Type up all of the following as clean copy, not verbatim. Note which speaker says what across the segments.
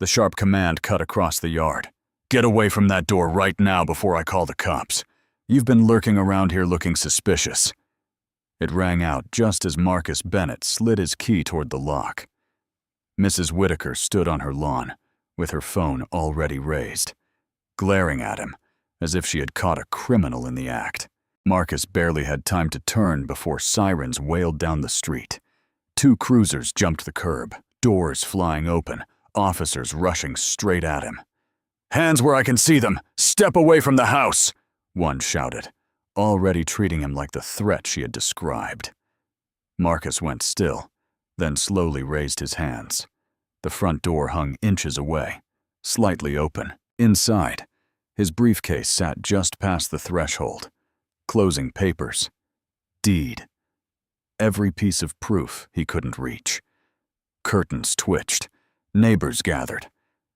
Speaker 1: The sharp command cut across the yard. "Get away from that door right now before I call the cops. You've been lurking around here looking suspicious." It rang out just as Marcus Bennett slid his key toward the lock. Mrs. Whitaker stood on her lawn, with her phone already raised, glaring at him as if she had caught a criminal in the act. Marcus barely had time to turn before sirens wailed down the street. 2 cruisers jumped the curb, doors flying open, officers rushing straight at him. "Hands where I can see them! Step away from the house!" one shouted, already treating him like the threat she had described. Marcus went still, then slowly raised his hands. The front door hung inches away, slightly open. Inside, his briefcase sat just past the threshold. Closing papers. Deed. Every piece of proof he couldn't reach. Curtains twitched, neighbors gathered,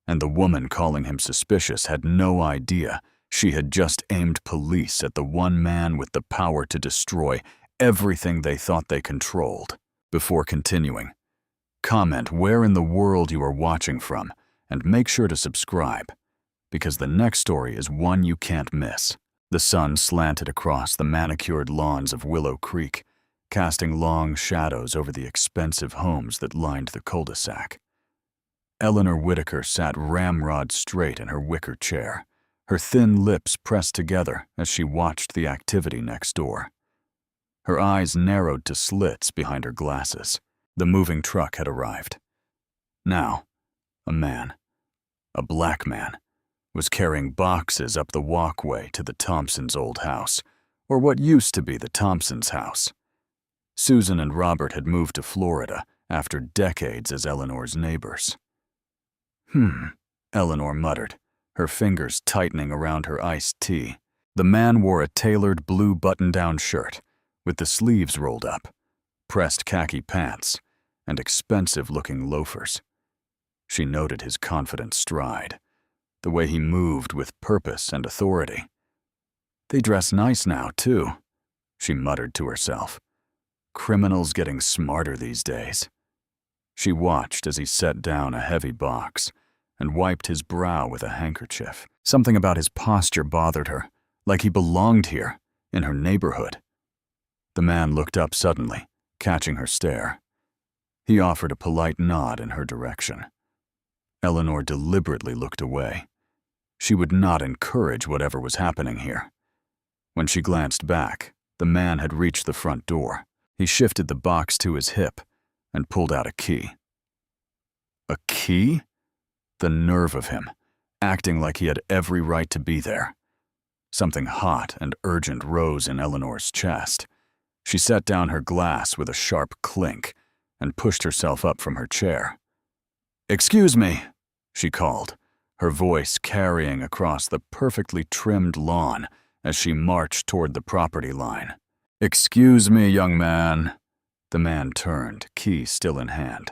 Speaker 1: and the woman calling him suspicious had no idea she had just aimed police at the one man with the power to destroy everything they thought they controlled. Before continuing, comment where in the world you are watching from and make sure to subscribe, because the next story is one you can't miss. The sun slanted across the manicured lawns of Willow Creek, casting long shadows over the expensive homes that lined the cul-de-sac. Eleanor Whitaker sat ramrod straight in her wicker chair, her thin lips pressed together as she watched the activity next door. Her eyes narrowed to slits behind her glasses. The moving truck had arrived. Now, a man, a black man, was carrying boxes up the walkway to the Thompsons' old house, or what used to be the Thompsons' house. Susan and Robert had moved to Florida after decades as Eleanor's neighbors. Eleanor muttered, her fingers tightening around her iced tea. The man wore a tailored blue button-down shirt with the sleeves rolled up, pressed khaki pants, and expensive-looking loafers. She noted his confident stride, the way he moved with purpose and authority. "They dress nice now, too," she muttered to herself. "Criminals getting smarter these days." She watched as he set down a heavy box and wiped his brow with a handkerchief. Something about his posture bothered her, like he belonged here, in her neighborhood. The man looked up suddenly, catching her stare. He offered a polite nod in her direction. Eleanor deliberately looked away. She would not encourage whatever was happening here. When she glanced back, the man had reached the front door. He shifted the box to his hip and pulled out a key. A key? The nerve of him, acting like he had every right to be there. Something hot and urgent rose in Eleanor's chest. She set down her glass with a sharp clink and pushed herself up from her chair. "Excuse me," she called, her voice carrying across the perfectly trimmed lawn as she marched toward the property line. "Excuse me, young man." The man turned, key still in hand.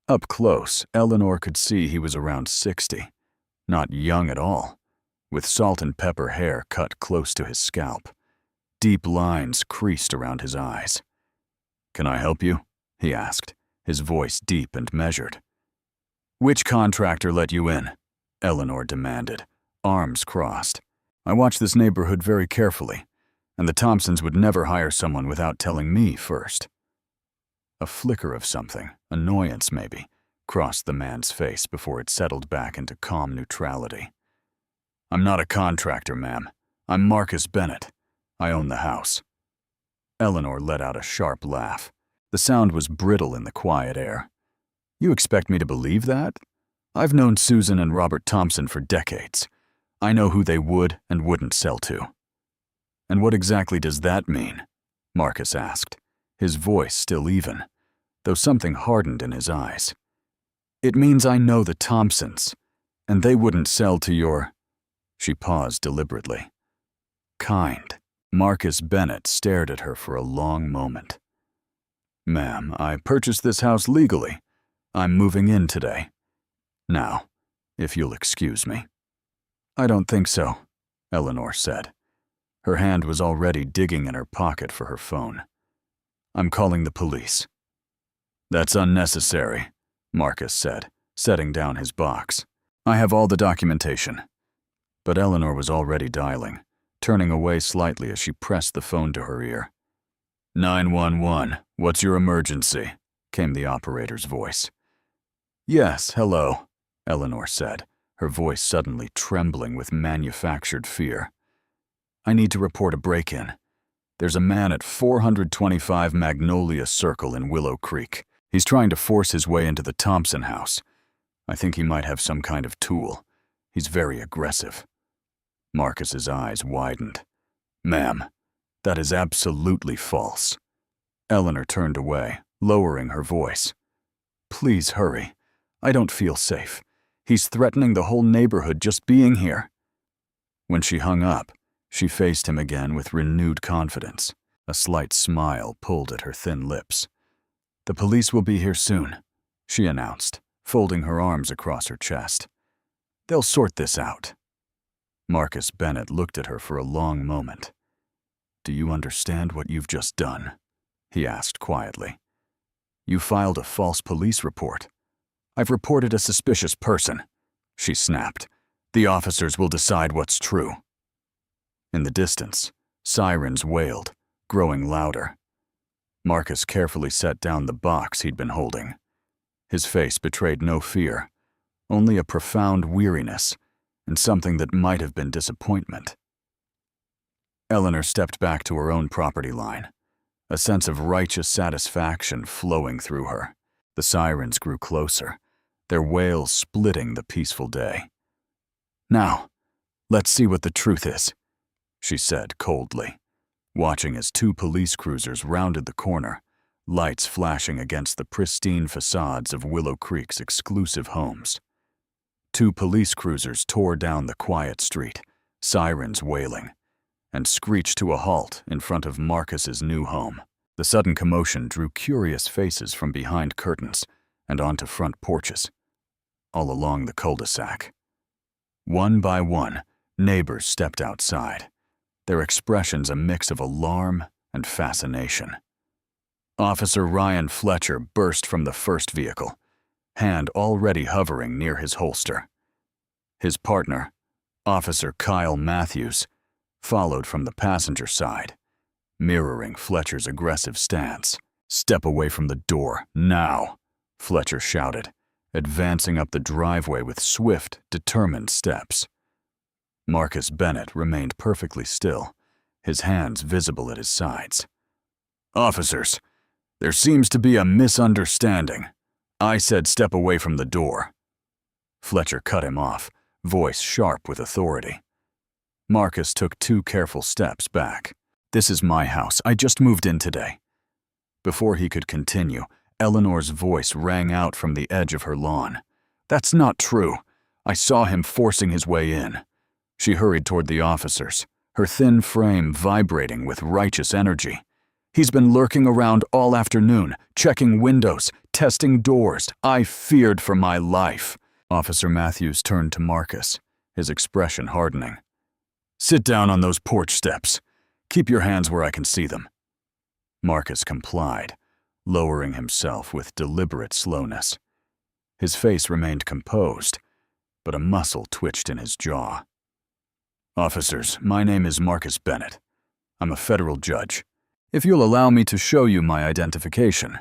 Speaker 1: Up close, Eleanor could see he was around 60, not young at all, with salt and pepper hair cut close to his scalp. Deep lines creased around his eyes. "Can I help you?" he asked, his voice deep and measured. "Which contractor let you in?" Eleanor demanded, arms crossed. "I watch this neighborhood very carefully, and the Thompsons would never hire someone without telling me first." A flicker of something, annoyance maybe, crossed the man's face before it settled back into calm neutrality. "I'm not a contractor, ma'am. I'm Marcus Bennett. I own the house." Eleanor let out a sharp laugh. The sound was brittle in the quiet air. "You expect me to believe that? I've known Susan and Robert Thompson for decades. I know who they would and wouldn't sell to." "And what exactly does that mean?" Marcus asked, his voice still even, though something hardened in his eyes. "It means I know the Thompsons, and they wouldn't sell to your—" She paused deliberately. "Kind." Marcus Bennett stared at her for a long moment. "Ma'am, I purchased this house legally. I'm moving in today. Now, if you'll excuse me." "I don't think so," Eleanor said. Her hand was already digging in her pocket for her phone. "I'm calling the police." "That's unnecessary," Marcus said, setting down his box. I have all the documentation. But Eleanor was already dialing, turning away slightly as she pressed the phone to her ear. 911, what's your emergency? Came the operator's voice. Yes, hello, Eleanor said, her voice suddenly trembling with manufactured fear. I need to report a break-in. There's a man at 425 Magnolia Circle in Willow Creek. He's trying to force his way into the Thompson house. I think he might have some kind of tool. He's very aggressive. Marcus's eyes widened. Ma'am, that is absolutely false. Eleanor turned away, lowering her voice. Please hurry. I don't feel safe. He's threatening the whole neighborhood just being here. When she hung up, she faced him again with renewed confidence. A slight smile pulled at her thin lips. The police will be here soon, she announced, folding her arms across her chest. They'll sort this out. Marcus Bennett looked at her for a long moment. Do you understand what you've just done? He asked quietly. You filed a false police report. I've reported a suspicious person, she snapped. The officers will decide what's true. In the distance, sirens wailed, growing louder. Marcus carefully set down the box he'd been holding. His face betrayed no fear, only a profound weariness and something that might have been disappointment. Eleanor stepped back to her own property line, a sense of righteous satisfaction flowing through her. The sirens grew closer, their wails splitting the peaceful day. Now, let's see what the truth is, she said coldly, watching as 2 police cruisers rounded the corner, lights flashing against the pristine facades of Willow Creek's exclusive homes. 2 police cruisers tore down the quiet street, sirens wailing, and screeched to a halt in front of Marcus's new home. The sudden commotion drew curious faces from behind curtains and onto front porches, all along the cul-de-sac. One by one, neighbors stepped outside, their expressions a mix of alarm and fascination. Officer Ryan Fletcher burst from the first vehicle, hand already hovering near his holster. His partner, Officer Kyle Matthews, followed from the passenger side, mirroring Fletcher's aggressive stance. Step away from the door, now, Fletcher shouted, advancing up the driveway with swift, determined steps. Marcus Bennett remained perfectly still, his hands visible at his sides. Officers, there seems to be a misunderstanding. I said step away from the door. Fletcher cut him off, voice sharp with authority. Marcus took 2 careful steps back. This is my house. I just moved in today. Before he could continue, Eleanor's voice rang out from the edge of her lawn. That's not true. I saw him forcing his way in. She hurried toward the officers, her thin frame vibrating with righteous energy. He's been lurking around all afternoon, checking windows, testing doors. I feared for my life. Officer Matthews turned to Marcus, his expression hardening. Sit down on those porch steps. Keep your hands where I can see them. Marcus complied, lowering himself with deliberate slowness. His face remained composed, but a muscle twitched in his jaw. Officers, my name is Marcus Bennett. I'm a federal judge. If you'll allow me to show you my identification.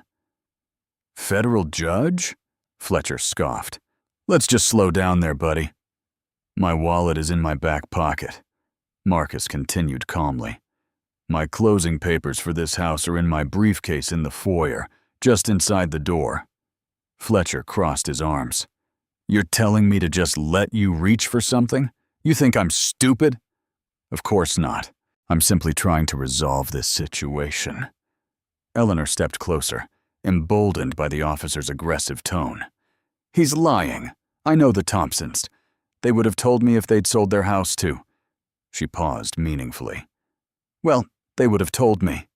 Speaker 1: Federal judge? Fletcher scoffed. Let's just slow down there, buddy. My wallet is in my back pocket. Marcus continued calmly. My closing papers for this house are in my briefcase in the foyer, just inside the door. Fletcher crossed his arms. You're telling me to just let you reach for something? You think I'm stupid? Of course not. I'm simply trying to resolve this situation. Eleanor stepped closer, emboldened by the officer's aggressive tone. He's lying. I know the Thompsons. They would have told me if they'd sold their house too. She paused meaningfully. Well, they would have told me.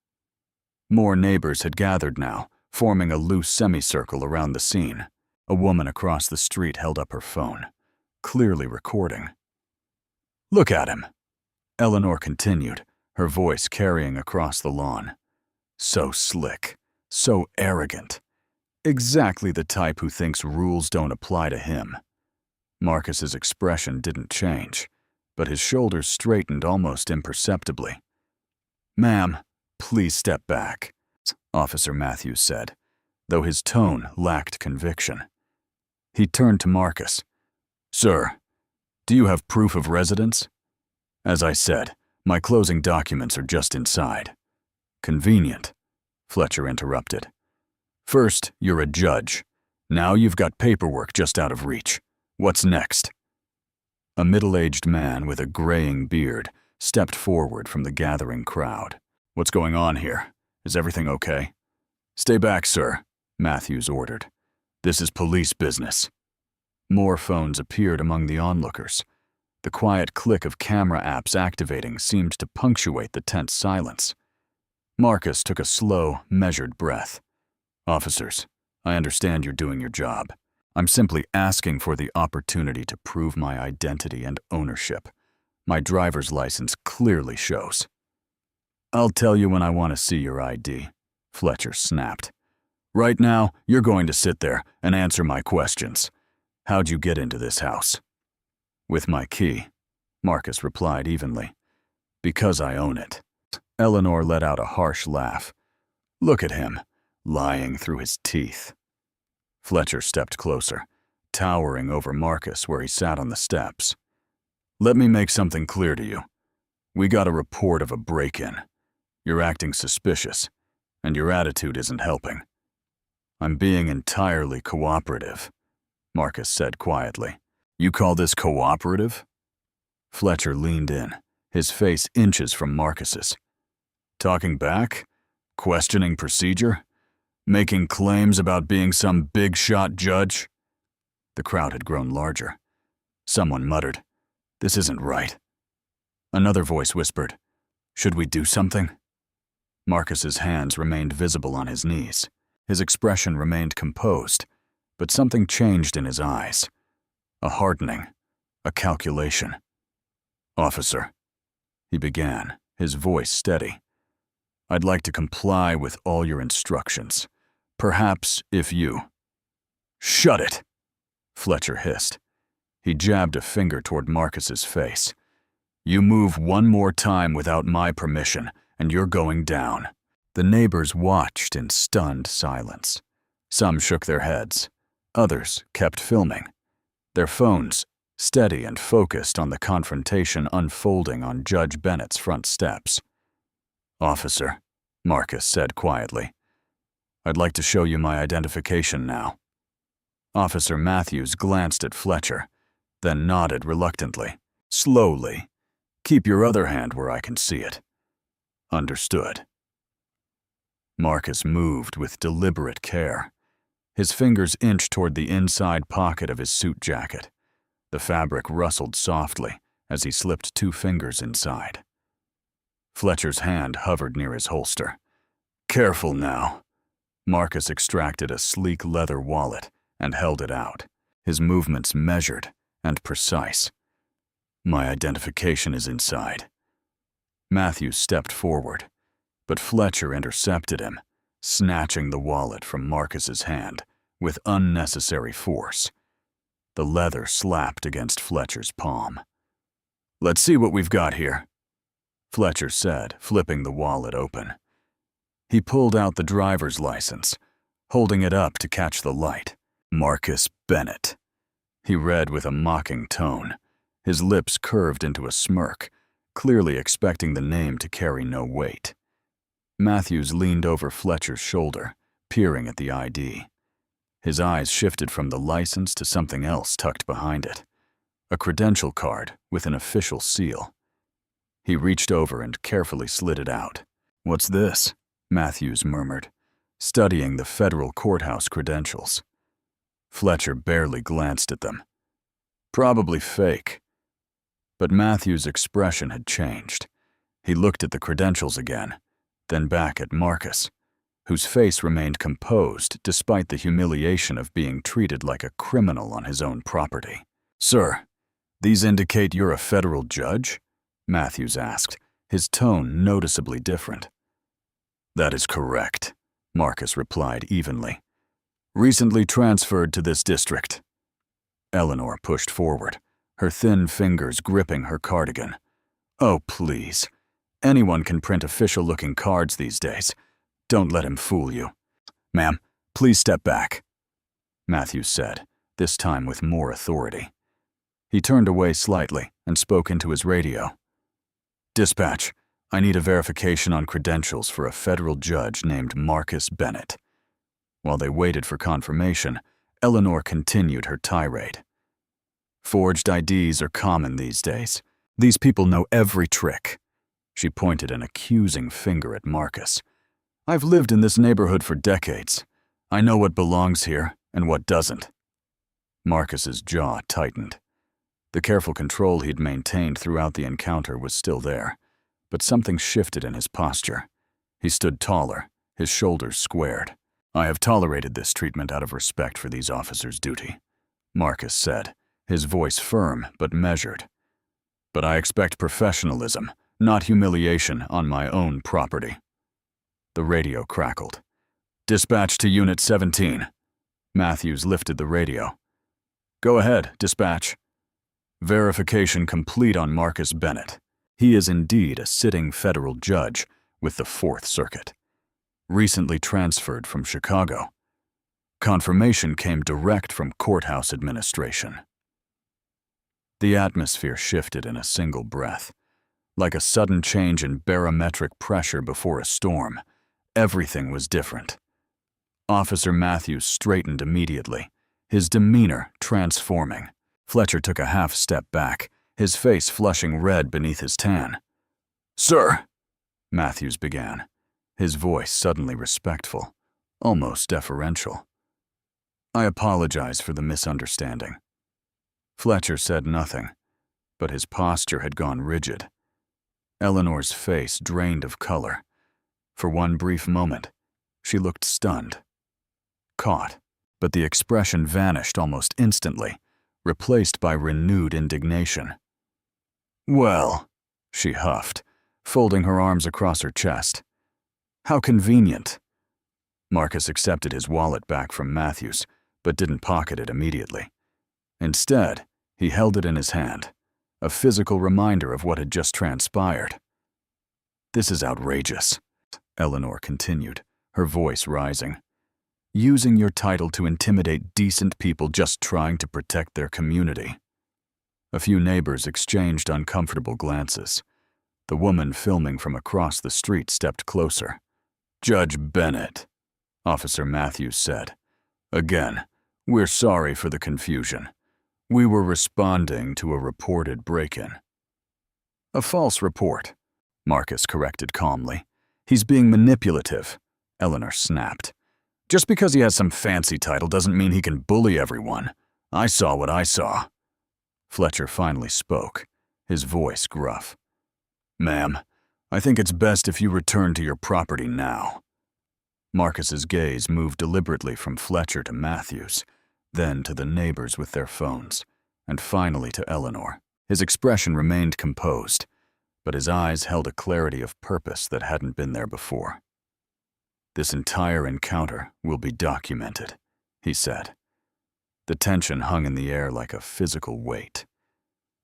Speaker 1: More neighbors had gathered now, forming a loose semicircle around the scene. A woman across the street held up her phone, clearly recording. Look at him, Eleanor continued, her voice carrying across the lawn. So slick, so arrogant. Exactly the type who thinks rules don't apply to him. Marcus's expression didn't change, but his shoulders straightened almost imperceptibly. "Ma'am, please step back," Officer Matthews said, though his tone lacked conviction. He turned to Marcus. "Sir, do you have proof of residence?" "As I said, my closing documents are just inside." "Convenient," Fletcher interrupted. "First, you're a judge. Now you've got paperwork just out of reach. What's next?" A middle-aged man with a graying beard stepped forward from the gathering crowd. "What's going on here? Is everything okay?" "Stay back, sir," Matthews ordered. "This is police business." More phones appeared among the onlookers. The quiet click of camera apps activating seemed to punctuate the tense silence. Marcus took a slow, measured breath. "Officers, I understand you're doing your job. I'm simply asking for the opportunity to prove my identity and ownership. My driver's license clearly shows." "I'll tell you when I want to see your ID," Fletcher snapped. "Right now, you're going to sit there and answer my questions. How'd you get into this house?" "With my key," Marcus replied evenly. "Because I own it." Eleanor let out a harsh laugh. "Look at him, lying through his teeth." Fletcher stepped closer, towering over Marcus where he sat on the steps. "Let me make something clear to you. We got a report of a break-in. You're acting suspicious, and your attitude isn't helping." "I'm being entirely cooperative," Marcus said quietly. "You call this cooperative?" Fletcher leaned in, his face inches from Marcus's. "Talking back? Questioning procedure? Making claims about being some big-shot judge?" The crowd had grown larger. Someone muttered, "This isn't right." Another voice whispered, "Should we do something?" Marcus's hands remained visible on his knees. His expression remained composed, but something changed in his eyes. A hardening, a calculation. "Officer," he began, his voice steady, "I'd like to comply with all your instructions. Perhaps if you—" "Shut it!" Fletcher hissed. He jabbed a finger toward Marcus's face. "You move one more time without my permission, and you're going down." The neighbors watched in stunned silence. Some shook their heads. Others kept filming, their phones steady and focused on the confrontation unfolding on Judge Bennett's front steps. "Officer," Marcus said quietly, "I'd like to show you my identification now." Officer Matthews glanced at Fletcher, then nodded reluctantly. "Slowly. Keep your other hand where I can see it." "Understood." Marcus moved with deliberate care. His fingers inched toward the inside pocket of his suit jacket. The fabric rustled softly as he slipped 2 fingers inside. Fletcher's hand hovered near his holster. "Careful now." Marcus extracted a sleek leather wallet and held it out, his movements measured and precise. "My identification is inside." Matthews stepped forward, but Fletcher intercepted him, snatching the wallet from Marcus's hand with unnecessary force. The leather slapped against Fletcher's palm. "Let's see what we've got here," Fletcher said, flipping the wallet open. He pulled out the driver's license, holding it up to catch the light. "Marcus Bennett," he read with a mocking tone, his lips curved into a smirk, clearly expecting the name to carry no weight. Matthews leaned over Fletcher's shoulder, peering at the ID. His eyes shifted from the license to something else tucked behind it, a credential card with an official seal. He reached over and carefully slid it out. "What's this?" Matthews murmured, studying the federal courthouse credentials. Fletcher barely glanced at them. "Probably fake." But Matthews' expression had changed. He looked at the credentials again, then back at Marcus, whose face remained composed despite the humiliation of being treated like a criminal on his own property. "Sir, these indicate you're a federal judge?" Matthews asked, his tone noticeably different. "That is correct," Marcus replied evenly. "Recently transferred to this district." Eleanor pushed forward, her thin fingers gripping her cardigan. "Oh, please. Anyone can print official-looking cards these days. Don't let him fool you." "Ma'am, please step back," Matthews said, this time with more authority. He turned away slightly and spoke into his radio. "Dispatch, I need a verification on credentials for a federal judge named Marcus Bennett." While they waited for confirmation, Eleanor continued her tirade. "Forged IDs are common these days. These people know every trick." She pointed an accusing finger at Marcus. "I've lived in this neighborhood for decades. I know what belongs here and what doesn't." Marcus's jaw tightened. The careful control he'd maintained throughout the encounter was still there, but something shifted in his posture. He stood taller, his shoulders squared. "I have tolerated this treatment out of respect for these officers' duty," Marcus said, his voice firm but measured. "But I expect professionalism, not humiliation on my own property." The radio crackled. "Dispatch to Unit 17. Matthews lifted the radio. "Go ahead, dispatch." "Verification complete on Marcus Bennett. He is indeed a sitting federal judge with the 4th Circuit. Recently transferred from Chicago. Confirmation came direct from courthouse administration." The atmosphere shifted in a single breath. Like a sudden change in barometric pressure before a storm, everything was different. Officer Matthews straightened immediately, his demeanor transforming. Fletcher took a half step back, his face flushing red beneath his tan. "Sir," Matthews began, his voice suddenly respectful, almost deferential. "I apologize for the misunderstanding." Fletcher said nothing, but his posture had gone rigid. Eleanor's face drained of color. For one brief moment, she looked stunned, caught, but the expression vanished almost instantly, replaced by renewed indignation. "Well," she huffed, folding her arms across her chest. "How convenient." Marcus accepted his wallet back from Matthews, but didn't pocket it immediately. Instead, he held it in his hand, a physical reminder of what had just transpired. "This is outrageous," Eleanor continued, her voice rising. "Using your title to intimidate decent people just trying to protect their community." A few neighbors exchanged uncomfortable glances. The woman filming from across the street stepped closer. "Judge Bennett," Officer Matthews said. "Again, we're sorry for the confusion. We were responding to a reported break-in." "A false report," Marcus corrected calmly. "He's being manipulative," Eleanor snapped. "Just because he has some fancy title doesn't mean he can bully everyone. I saw what I saw." Fletcher finally spoke, his voice gruff. "Ma'am, I think it's best if you return to your property now." Marcus's gaze moved deliberately from Fletcher to Matthews, then to the neighbors with their phones, and finally to Eleanor. His expression remained composed, but his eyes held a clarity of purpose that hadn't been there before. "This entire encounter will be documented," he said. The tension hung in the air like a physical weight.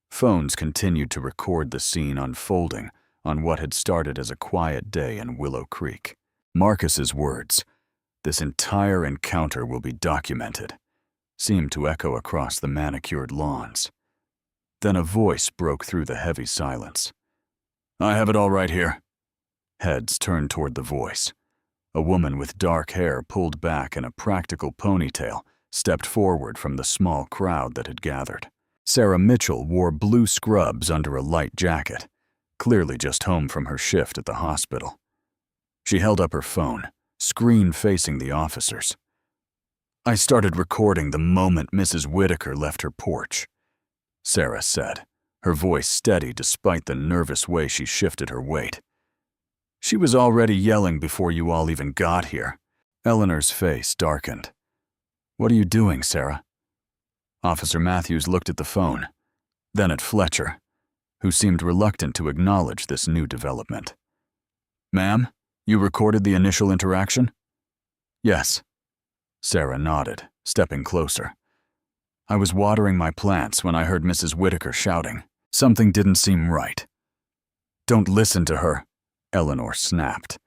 Speaker 1: Phones continued to record the scene unfolding on what had started as a quiet day in Willow Creek. Marcus's words, "This entire encounter will be documented," seemed to echo across the manicured lawns. Then a voice broke through the heavy silence. "I have it all right here." Heads turned toward the voice. A woman with dark hair pulled back in a practical ponytail stepped forward from the small crowd that had gathered. Sarah Mitchell wore blue scrubs under a light jacket, clearly just home from her shift at the hospital. She held up her phone, screen facing the officers. "I started recording the moment Mrs. Whitaker left her porch," Sarah said, her voice steady despite the nervous way she shifted her weight. "She was already yelling before you all even got here." Eleanor's face darkened. "What are you doing, Sarah?" Officer Matthews looked at the phone, then at Fletcher, who seemed reluctant to acknowledge this new development. "Ma'am, you recorded the initial interaction?" "Yes." Sarah nodded, stepping closer. I was watering my plants when I heard Mrs. Whitaker shouting. Something didn't seem right. Don't listen to her, Eleanor snapped.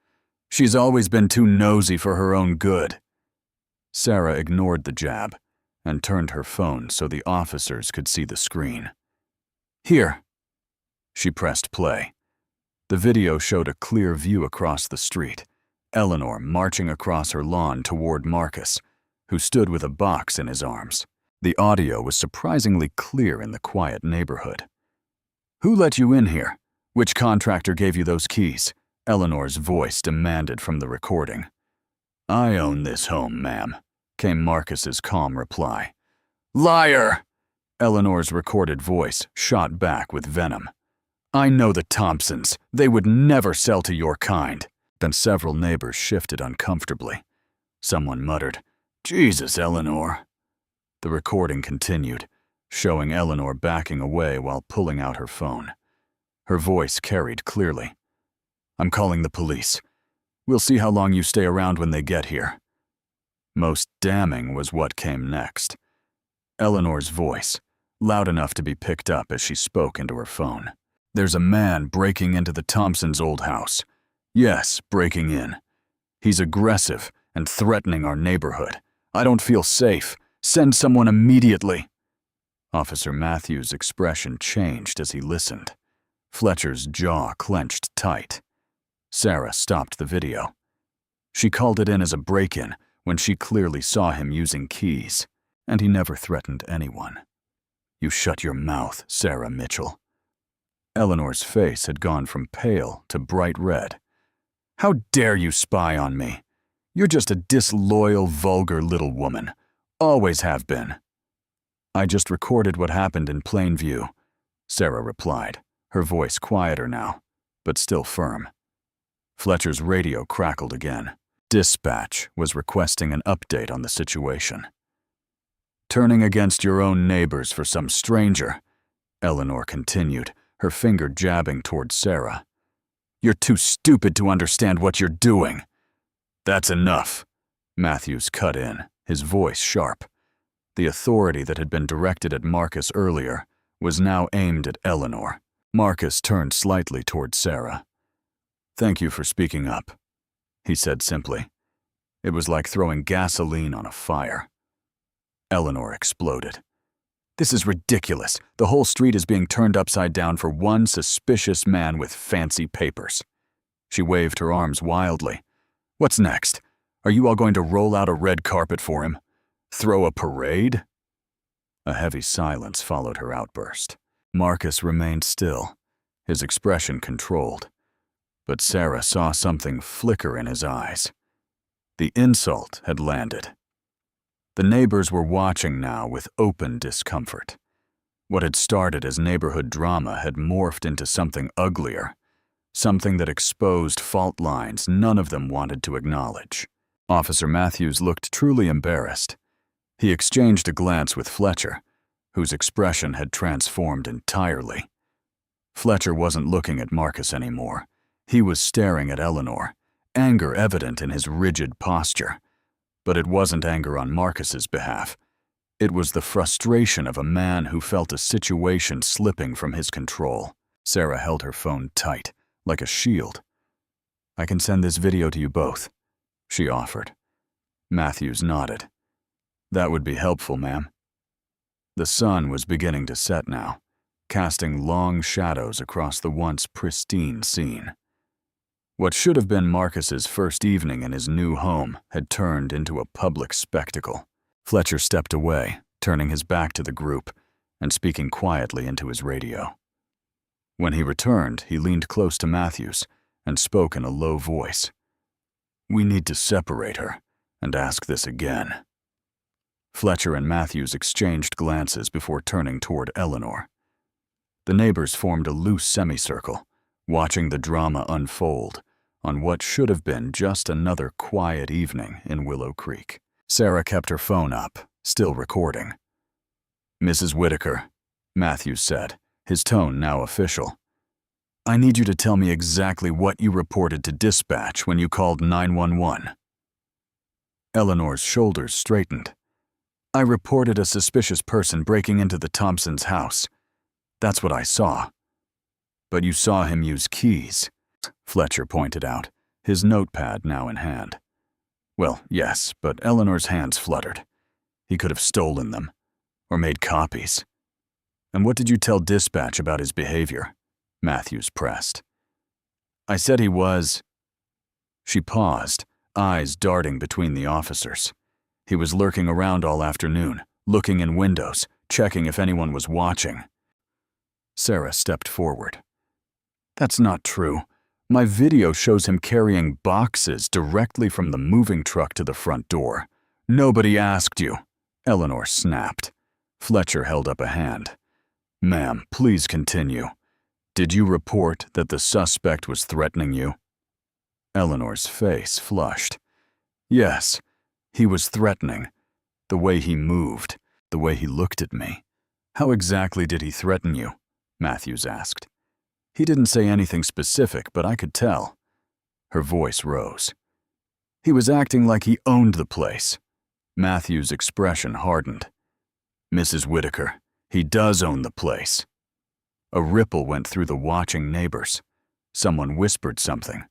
Speaker 1: She's always been too nosy for her own good. Sarah ignored the jab and turned her phone so the officers could see the screen. Here. She pressed play. The video showed a clear view across the street, Eleanor marching across her lawn toward Marcus, who stood with a box in his arms. The audio was surprisingly clear in the quiet neighborhood. Who let you in here? Which contractor gave you those keys? Eleanor's voice demanded from the recording. I own this home, ma'am, came Marcus's calm reply. Liar! Eleanor's recorded voice shot back with venom. I know the Thompsons. They would never sell to your kind. Then several neighbors shifted uncomfortably. Someone muttered, Jesus, Eleanor. The recording continued, showing Eleanor backing away while pulling out her phone. Her voice carried clearly. I'm calling the police. We'll see how long you stay around when they get here. Most damning was what came next. Eleanor's voice, loud enough to be picked up as she spoke into her phone. There's a man breaking into the Thompsons' old house. Yes, breaking in. He's aggressive and threatening our neighborhood. I don't feel safe. Send someone immediately. Officer Matthews' expression changed as he listened. Fletcher's jaw clenched tight. Sarah stopped the video. She called it in as a break-in when she clearly saw him using keys, and he never threatened anyone. You shut your mouth, Sarah Mitchell. Eleanor's face had gone from pale to bright red. How dare you spy on me? You're just a disloyal, vulgar little woman. Always have been. I just recorded what happened in plain view, Sarah replied, her voice quieter now, but still firm. Fletcher's radio crackled again. Dispatch was requesting an update on the situation. Turning against your own neighbors for some stranger, Eleanor continued, her finger jabbing toward Sarah. You're too stupid to understand what you're doing. That's enough, Matthews cut in, his voice sharp. The authority that had been directed at Marcus earlier was now aimed at Eleanor. Marcus turned slightly toward Sarah. Thank you for speaking up, he said simply. It was like throwing gasoline on a fire. Eleanor exploded. This is ridiculous. The whole street is being turned upside down for one suspicious man with fancy papers. She waved her arms wildly. What's next? Are you all going to roll out a red carpet for him? Throw a parade? A heavy silence followed her outburst. Marcus remained still, his expression controlled. But Sarah saw something flicker in his eyes. The insult had landed. The neighbors were watching now with open discomfort. What had started as neighborhood drama had morphed into something uglier, something that exposed fault lines none of them wanted to acknowledge. Officer Matthews looked truly embarrassed. He exchanged a glance with Fletcher, whose expression had transformed entirely. Fletcher wasn't looking at Marcus anymore. He was staring at Eleanor, anger evident in his rigid posture. But it wasn't anger on Marcus's behalf. It was the frustration of a man who felt a situation slipping from his control. Sarah held her phone tight, like a shield. I can send this video to you both, she offered. Matthews nodded. That would be helpful, ma'am. The sun was beginning to set now, casting long shadows across the once pristine scene. What should have been Marcus's first evening in his new home had turned into a public spectacle. Fletcher stepped away, turning his back to the group and speaking quietly into his radio. When he returned, he leaned close to Matthews and spoke in a low voice. We need to separate her and ask this again. Fletcher and Matthews exchanged glances before turning toward Eleanor. The neighbors formed a loose semicircle, watching the drama unfold on what should have been just another quiet evening in Willow Creek. Sarah kept her phone up, still recording. Mrs. Whitaker, Matthews said, his tone now official. I need you to tell me exactly what you reported to dispatch when you called 911. Eleanor's shoulders straightened. I reported a suspicious person breaking into the Thompsons' house. That's what I saw. But you saw him use keys, Fletcher pointed out, his notepad now in hand. Well, yes, but Eleanor's hands fluttered. He could have stolen them, or made copies. And what did you tell dispatch about his behavior? Matthews pressed. I said he was... She paused, eyes darting between the officers. He was lurking around all afternoon, looking in windows, checking if anyone was watching. Sarah stepped forward. That's not true. My video shows him carrying boxes directly from the moving truck to the front door. Nobody asked you, Eleanor snapped. Fletcher held up a hand. Ma'am, please continue. Did you report that the suspect was threatening you? Eleanor's face flushed. Yes, he was threatening. The way he moved, the way he looked at me. How exactly did he threaten you? Matthews asked. He didn't say anything specific, but I could tell. Her voice rose. He was acting like he owned the place. Matthews' expression hardened. Mrs. Whitaker, he does own the place. A ripple went through the watching neighbors. Someone whispered something,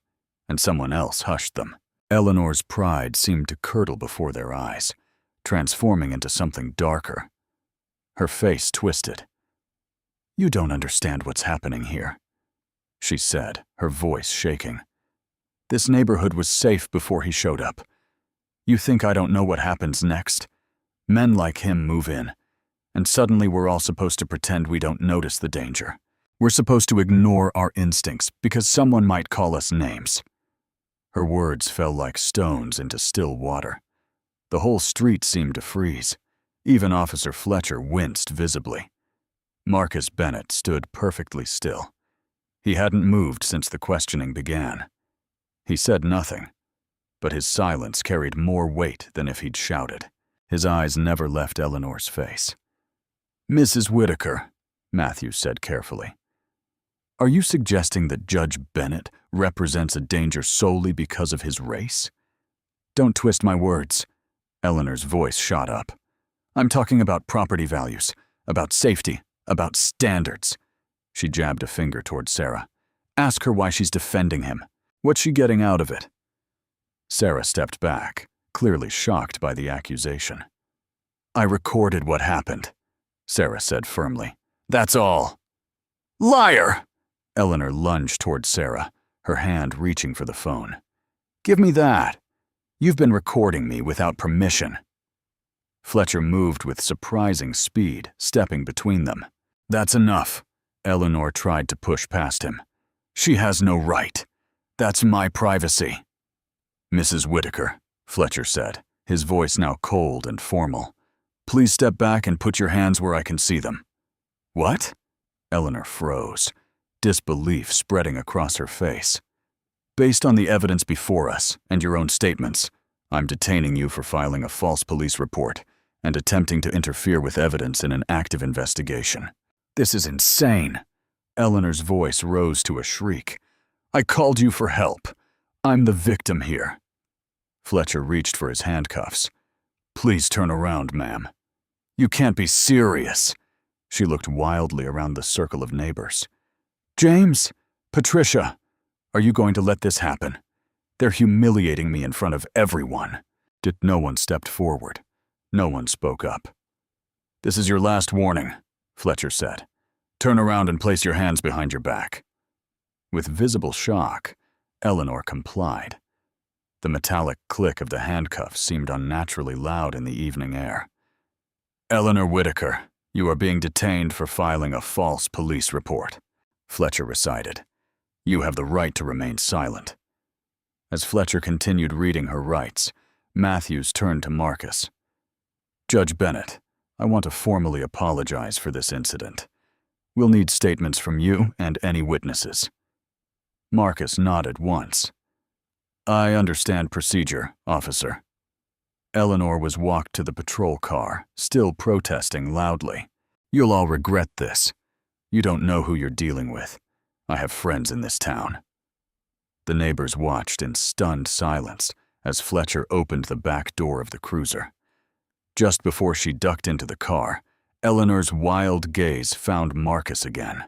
Speaker 1: and someone else hushed them. Eleanor's pride seemed to curdle before their eyes, transforming into something darker. Her face twisted. You don't understand what's happening here, she said, her voice shaking. This neighborhood was safe before he showed up. You think I don't know what happens next? Men like him move in, and suddenly we're all supposed to pretend we don't notice the danger. We're supposed to ignore our instincts because someone might call us names. Her words fell like stones into still water. The whole street seemed to freeze. Even Officer Fletcher winced visibly. Marcus Bennett stood perfectly still. He hadn't moved since the questioning began. He said nothing, but his silence carried more weight than if he'd shouted. His eyes never left Eleanor's face. Mrs. Whitaker, Matthews said carefully, are you suggesting that Judge Bennett represents a danger solely because of his race? Don't twist my words. Eleanor's voice shot up. I'm talking about property values, about safety, about standards. She jabbed a finger toward Sarah. Ask her why she's defending him. What's she getting out of it? Sarah stepped back, clearly shocked by the accusation. I recorded what happened, Sarah said firmly. That's all. Liar! Eleanor lunged toward Sarah, her hand reaching for the phone. Give me that. You've been recording me without permission. Fletcher moved with surprising speed, stepping between them. That's enough. Eleanor tried to push past him. She has no right. That's my privacy. Mrs. Whitaker, Fletcher said, his voice now cold and formal. Please step back and put your hands where I can see them. What? Eleanor froze, disbelief spreading across her face. Based on the evidence before us and your own statements, I'm detaining you for filing a false police report and attempting to interfere with evidence in an active investigation. This is insane. Eleanor's voice rose to a shriek. I called you for help. I'm the victim here. Fletcher reached for his handcuffs. Please turn around, ma'am. You can't be serious. She looked wildly around the circle of neighbors. James, Patricia, are you going to let this happen? They're humiliating me in front of everyone. No one stepped forward. No one spoke up. This is your last warning, Fletcher said. Turn around and place your hands behind your back. With visible shock, Eleanor complied. The metallic click of the handcuffs seemed unnaturally loud in the evening air. Eleanor Whitaker, you are being detained for filing a false police report, Fletcher recited. You have the right to remain silent. As Fletcher continued reading her rights, Matthews turned to Marcus. Judge Bennett, I want to formally apologize for this incident. We'll need statements from you and any witnesses. Marcus nodded once. I understand procedure, officer. Eleanor was walked to the patrol car, still protesting loudly. You'll all regret this. You don't know who you're dealing with. I have friends in this town. The neighbors watched in stunned silence as Fletcher opened the back door of the cruiser. Just before she ducked into the car, Eleanor's wild gaze found Marcus again.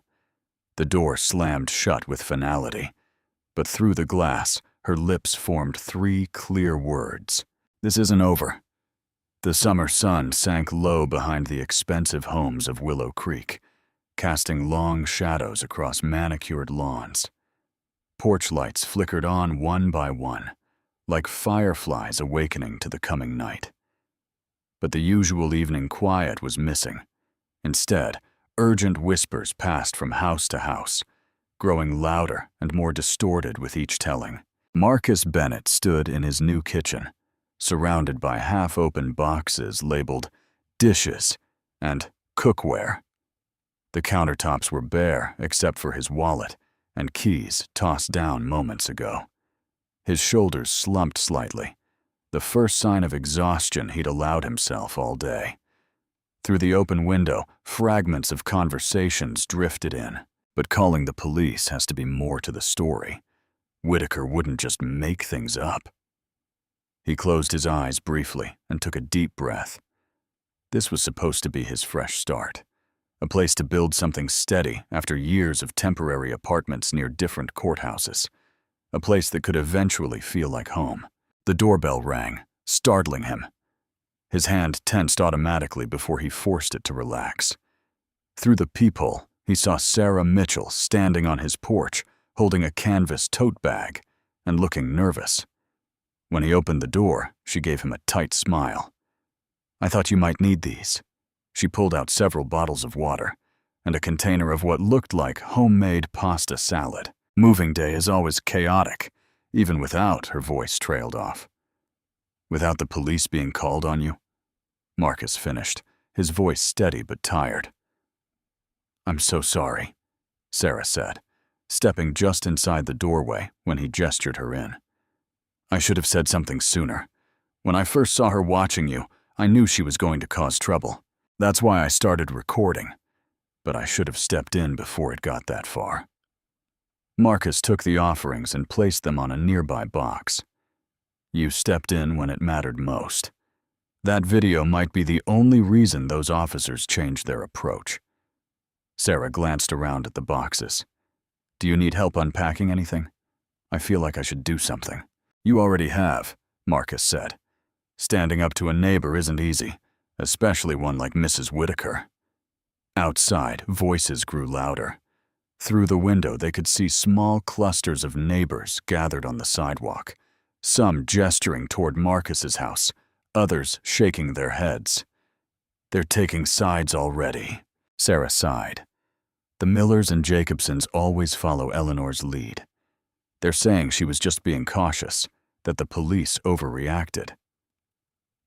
Speaker 1: The door slammed shut with finality, but through the glass, her lips formed 3 clear words. This isn't over. The summer sun sank low behind the expensive homes of Willow Creek, casting long shadows across manicured lawns. Porch lights flickered on one by one, like fireflies awakening to the coming night. But the usual evening quiet was missing. Instead, urgent whispers passed from house to house, growing louder and more distorted with each telling. Marcus Bennett stood in his new kitchen, surrounded by half-open boxes labeled dishes and cookware. The countertops were bare except for his wallet and keys tossed down moments ago. His shoulders slumped slightly, the first sign of exhaustion he'd allowed himself all day. Through the open window, fragments of conversations drifted in. But calling the police has to be more to the story. Whitaker wouldn't just make things up. He closed his eyes briefly and took a deep breath. This was supposed to be his fresh start, a place to build something steady after years of temporary apartments near different courthouses, a place that could eventually feel like home. The doorbell rang, startling him. His hand tensed automatically before he forced it to relax. Through the peephole, he saw Sarah Mitchell standing on his porch, holding a canvas tote bag and looking nervous. When he opened the door, she gave him a tight smile. "I thought you might need these." She pulled out several bottles of water and a container of what looked like homemade pasta salad. Moving day is always chaotic. Even without, her voice trailed off. "Without the police being called on you?" Marcus finished, his voice steady but tired. "I'm so sorry," Sarah said, stepping just inside the doorway when he gestured her in. "I should have said something sooner. When I first saw her watching you, I knew she was going to cause trouble. That's why I started recording. But I should have stepped in before it got that far." Marcus took the offerings and placed them on a nearby box. "You stepped in when it mattered most. That video might be the only reason those officers changed their approach." Sarah glanced around at the boxes. "Do you need help unpacking anything? I feel like I should do something." "You already have," Marcus said. "Standing up to a neighbor isn't easy, especially one like Mrs. Whitaker." Outside, voices grew louder. Through the window, they could see small clusters of neighbors gathered on the sidewalk, some gesturing toward Marcus's house, others shaking their heads. "They're taking sides already," Sarah sighed. "The Millers and Jacobsons always follow Eleanor's lead. They're saying she was just being cautious, that the police overreacted."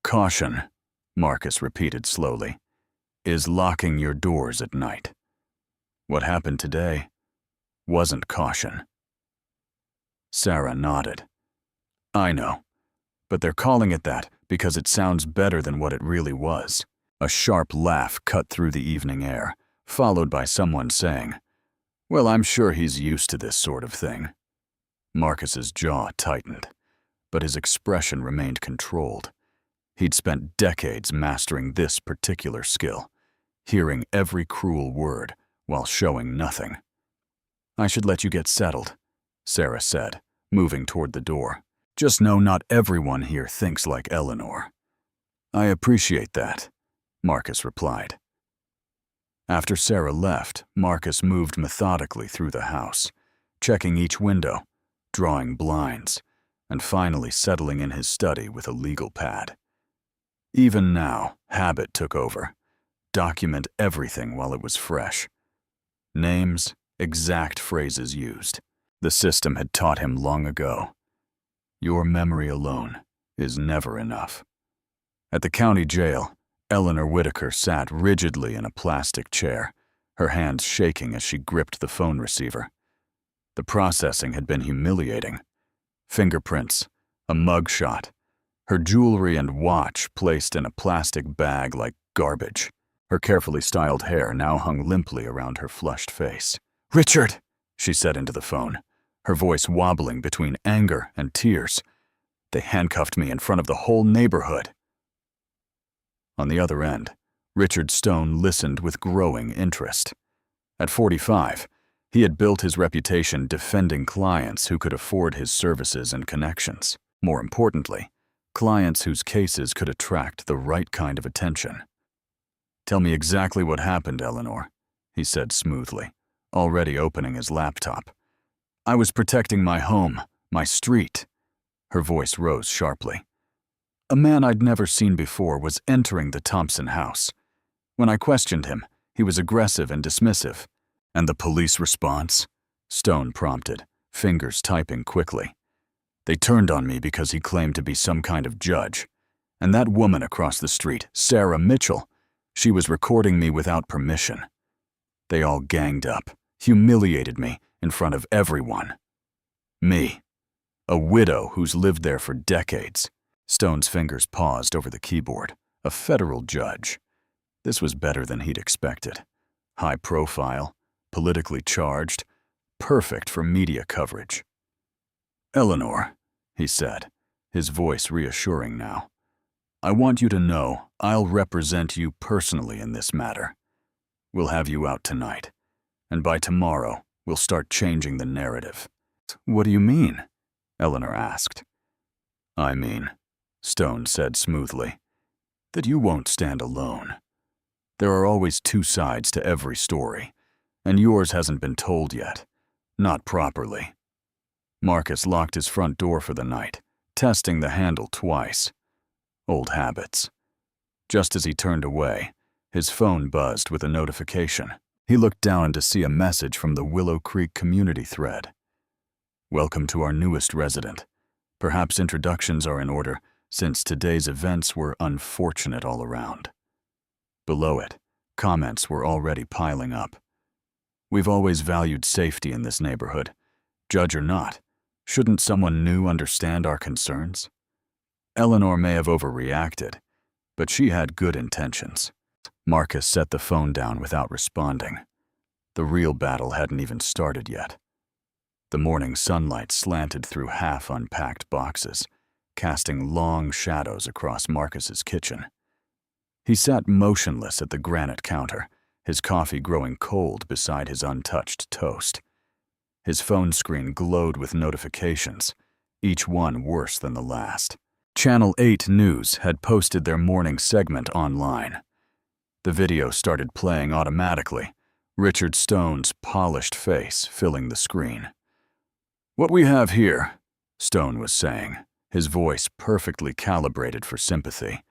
Speaker 1: "Caution," Marcus repeated slowly, "is locking your doors at night. What happened today wasn't caution." Sarah nodded. "I know, but they're calling it that because it sounds better than what it really was." A sharp laugh cut through the evening air, followed by someone saying, "Well, I'm sure he's used to this sort of thing." Marcus's jaw tightened, but his expression remained controlled. He'd spent decades mastering this particular skill, hearing every cruel word while showing nothing. "I should let you get settled," Sarah said, moving toward the door. "Just know not everyone here thinks like Eleanor." "I appreciate that," Marcus replied. After Sarah left, Marcus moved methodically through the house, checking each window, drawing blinds, and finally settling in his study with a legal pad. Even now, habit took over. Document everything while it was fresh. Names, exact phrases used. The system had taught him long ago. Your memory alone is never enough. At the county jail, Eleanor Whitaker sat rigidly in a plastic chair, her hands shaking as she gripped the phone receiver. The processing had been humiliating. Fingerprints, a mugshot, her jewelry and watch placed in a plastic bag like garbage. Her carefully styled hair now hung limply around her flushed face. "Richard," she said into the phone, her voice wobbling between anger and tears. "They handcuffed me in front of the whole neighborhood." On the other end, Richard Stone listened with growing interest. At 45, he had built his reputation defending clients who could afford his services and connections. More importantly, clients whose cases could attract the right kind of attention. "Tell me exactly what happened, Eleanor," he said smoothly, already opening his laptop. "I was protecting my home, my street." Her voice rose sharply. "A man I'd never seen before was entering the Thompson house. When I questioned him, he was aggressive and dismissive." "And the police response?" Stone prompted, fingers typing quickly. "They turned on me because he claimed to be some kind of judge. And that woman across the street, Sarah Mitchell, she was recording me without permission. They all ganged up, humiliated me in front of everyone. Me, a widow who's lived there for decades." Stone's fingers paused over the keyboard. A federal judge. This was better than he'd expected. High profile, politically charged, perfect for media coverage. "Eleanor," he said, his voice reassuring now, "I want you to know I'll represent you personally in this matter. We'll have you out tonight, and by tomorrow, we'll start changing the narrative." "What do you mean?" Eleanor asked. "I mean," Stone said smoothly, "that you won't stand alone. There are always two sides to every story, and yours hasn't been told yet. Not properly." Marcus locked his front door for the night, testing the handle twice. Old habits. Just as he turned away, his phone buzzed with a notification. He looked down to see a message from the Willow Creek community thread. "Welcome to our newest resident. Perhaps introductions are in order, since today's events were unfortunate all around." Below it, comments were already piling up. "We've always valued safety in this neighborhood. Judge or not, shouldn't someone new understand our concerns?" Eleanor may have overreacted, but she had good intentions. Marcus set the phone down without responding. The real battle hadn't even started yet. The morning sunlight slanted through half-unpacked boxes, casting long shadows across Marcus's kitchen. He sat motionless at the granite counter, his coffee growing cold beside his untouched toast. His phone screen glowed with notifications, each one worse than the last. Channel 8 News had posted their morning segment online. The video started playing automatically, Richard Stone's polished face filling the screen. "What we have here," Stone was saying, his voice perfectly calibrated for sympathy,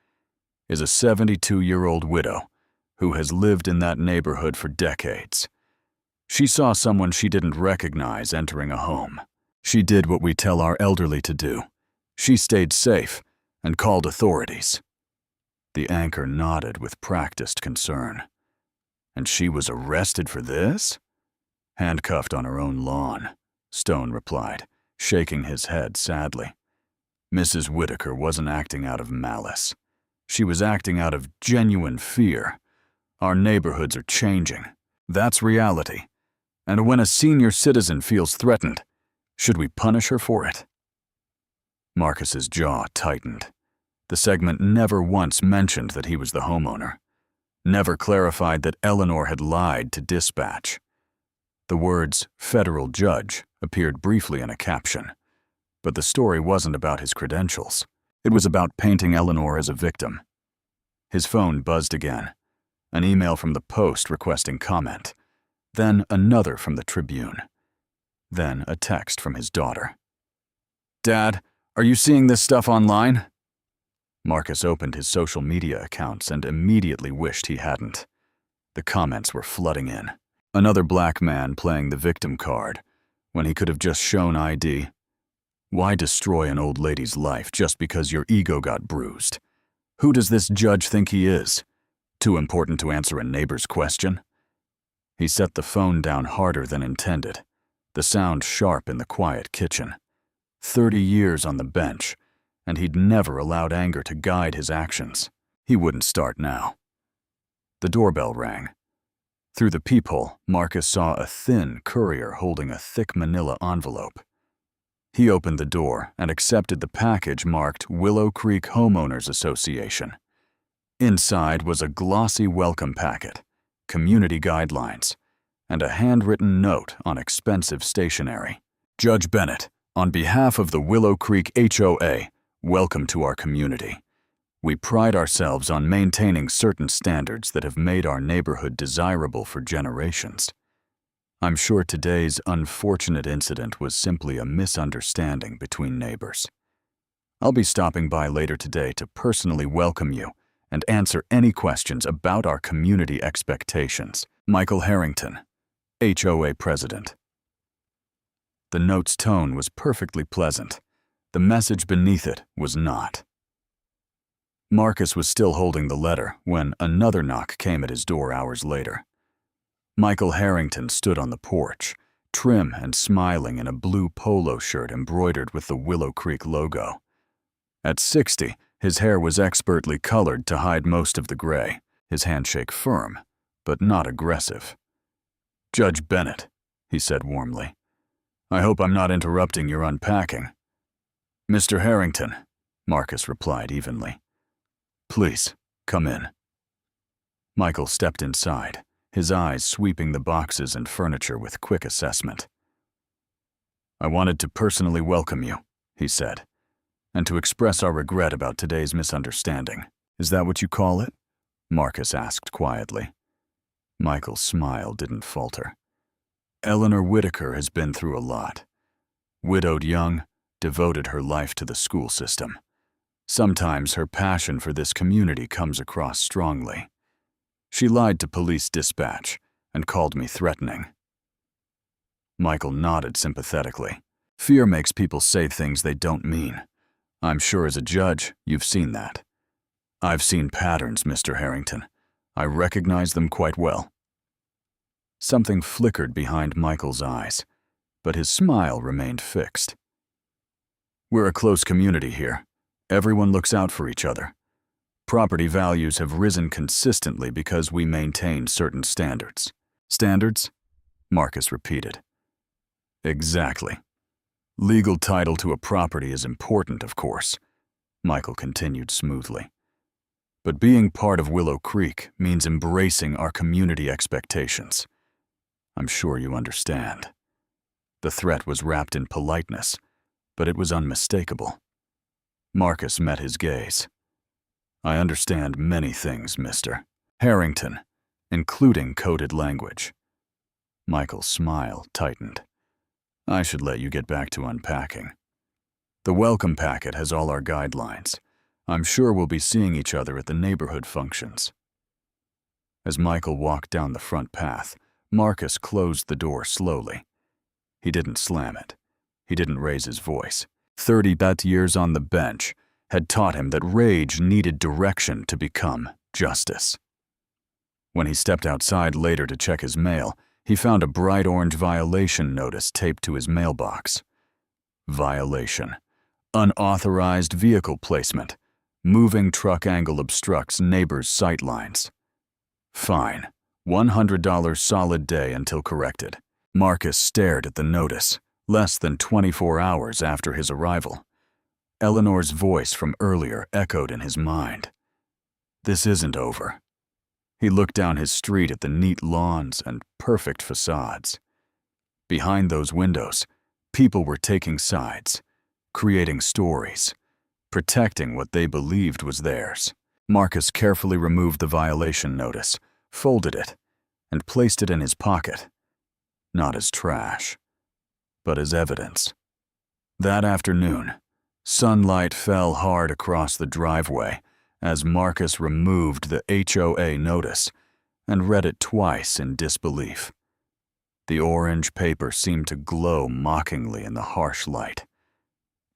Speaker 1: "is a 72-year-old widow who has lived in that neighborhood for decades. She saw someone she didn't recognize entering a home. She did what we tell our elderly to do. She stayed safe and called authorities." The anchor nodded with practiced concern. "And she was arrested for this?" "Handcuffed on her own lawn," Stone replied, shaking his head sadly. "Mrs. Whitaker wasn't acting out of malice. She was acting out of genuine fear. Our neighborhoods are changing. That's reality. And when a senior citizen feels threatened, should we punish her for it?" Marcus's jaw tightened. The segment never once mentioned that he was the homeowner, never clarified that Eleanor had lied to dispatch. The words "federal judge" appeared briefly in a caption, but the story wasn't about his credentials. It was about painting Eleanor as a victim. His phone buzzed again, an email from the Post requesting comment, then another from the Tribune, then a text from his daughter. "Dad, are you seeing this stuff online?" Marcus opened his social media accounts and immediately wished he hadn't. The comments were flooding in. Another black man playing the victim card, when he could have just shown ID. Why destroy an old lady's life just because your ego got bruised? Who does this judge think he is? Too important to answer a neighbor's question? He set the phone down harder than intended, the sound sharp in the quiet kitchen. 30 years on the bench, and he'd never allowed anger to guide his actions. He wouldn't start now. The doorbell rang. Through the peephole, Marcus saw a thin courier holding a thick manila envelope. He opened the door and accepted the package marked Willow Creek Homeowners Association. Inside was a glossy welcome packet, community guidelines, and a handwritten note on expensive stationery. Judge Bennett, on behalf of the Willow Creek HOA, welcome to our community. We pride ourselves on maintaining certain standards that have made our neighborhood desirable for generations. I'm sure today's unfortunate incident was simply a misunderstanding between neighbors. I'll be stopping by later today to personally welcome you and answer any questions about our community expectations. Michael Harrington, HOA President. The note's tone was perfectly pleasant. The message beneath it was not. Marcus was still holding the letter when another knock came at his door hours later. Michael Harrington stood on the porch, trim and smiling in a blue polo shirt embroidered with the Willow Creek logo. At 60, his hair was expertly colored to hide most of the gray, his handshake firm, but not aggressive. "Judge Bennett," he said warmly, "I hope I'm not interrupting your unpacking." "Mr. Harrington," Marcus replied evenly. "Please, come in." Michael stepped inside, his eyes sweeping the boxes and furniture with quick assessment. "I wanted to personally welcome you," he said, "and to express our regret about today's misunderstanding." "Is that what you call it?" Marcus asked quietly. Michael's smile didn't falter. "Eleanor Whitaker has been through a lot. Widowed young, devoted her life to the school system. Sometimes her passion for this community comes across strongly. She lied to police dispatch and called me threatening." Michael nodded sympathetically. "Fear makes people say things they don't mean. I'm sure as a judge, you've seen that." "I've seen patterns, Mr. Harrington. I recognize them quite well." Something flickered behind Michael's eyes, but his smile remained fixed. "We're a close community here. Everyone looks out for each other. Property values have risen consistently because we maintain certain standards." "Standards?" Marcus repeated. "Exactly. Legal title to a property is important, of course," Michael continued smoothly. "But being part of Willow Creek means embracing our community expectations. I'm sure you understand." The threat was wrapped in politeness, but it was unmistakable. Marcus met his gaze. "I understand many things, Mr. Harrington, including coded language." Michael's smile tightened. "I should let you get back to unpacking. The welcome packet has all our guidelines. I'm sure we'll be seeing each other at the neighborhood functions." As Michael walked down the front path, Marcus closed the door slowly. He didn't slam it. He didn't raise his voice. 30 years on the bench had taught him that rage needed direction to become justice. When he stepped outside later to check his mail, he found a bright orange violation notice taped to his mailbox. Violation. Unauthorized vehicle placement. Moving truck angle obstructs neighbor's sight lines. Fine. $100 solid day until corrected. Marcus stared at the notice, less than 24 hours after his arrival. Eleanor's voice from earlier echoed in his mind. This isn't over. He looked down his street at the neat lawns and perfect facades. Behind those windows, people were taking sides, creating stories, protecting what they believed was theirs. Marcus carefully removed the violation notice, folded it, and placed it in his pocket. Not as trash, but as evidence. That afternoon, sunlight fell hard across the driveway as Marcus removed the HOA notice and read it twice in disbelief. The orange paper seemed to glow mockingly in the harsh light,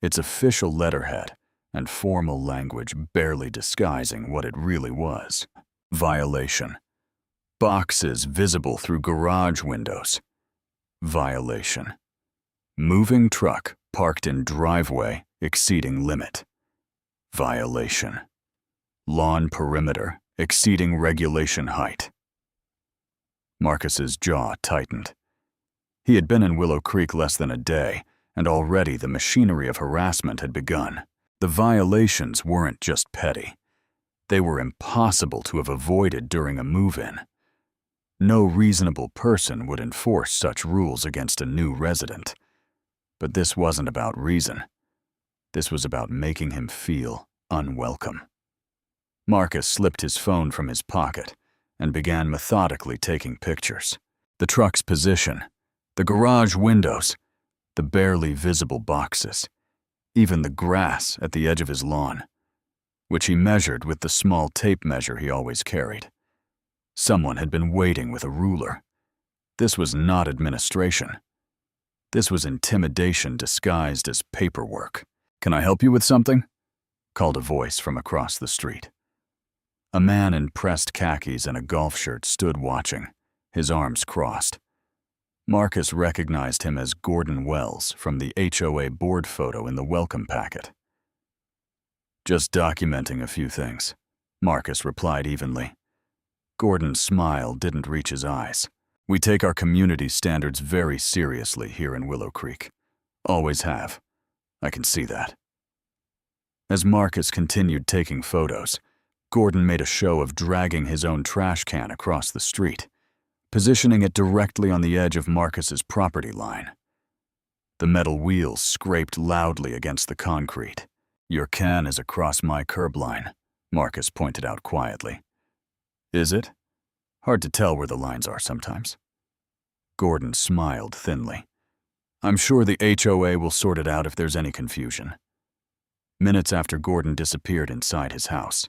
Speaker 1: its official letterhead and formal language barely disguising what it really was. Violation. Boxes visible through garage windows. Violation. Moving truck parked in driveway exceeding limit. Violation. Lawn perimeter exceeding regulation height. Marcus's jaw tightened. He had been in Willow Creek less than a day, and already the machinery of harassment had begun. The violations weren't just petty. They were impossible to have avoided during a move-in. No reasonable person would enforce such rules against a new resident. But this wasn't about reason. This was about making him feel unwelcome. Marcus slipped his phone from his pocket and began methodically taking pictures. The truck's position, the garage windows, the barely visible boxes, even the grass at the edge of his lawn, which he measured with the small tape measure he always carried. Someone had been waiting with a ruler. This was not administration. This was intimidation disguised as paperwork. "Can I help you with something?" called a voice from across the street. A man in pressed khakis and a golf shirt stood watching, his arms crossed. Marcus recognized him as Gordon Wells from the HOA board photo in the welcome packet. "Just documenting a few things," Marcus replied evenly. Gordon's smile didn't reach his eyes. "We take our community standards very seriously here in Willow Creek. Always have. I can see that." As Marcus continued taking photos, Gordon made a show of dragging his own trash can across the street, positioning it directly on the edge of Marcus's property line. The metal wheels scraped loudly against the concrete. "Your can is across my curb line," Marcus pointed out quietly. "Is it? Hard to tell where the lines are sometimes." Gordon smiled thinly. "I'm sure the HOA will sort it out if there's any confusion." Minutes after Gordon disappeared inside his house,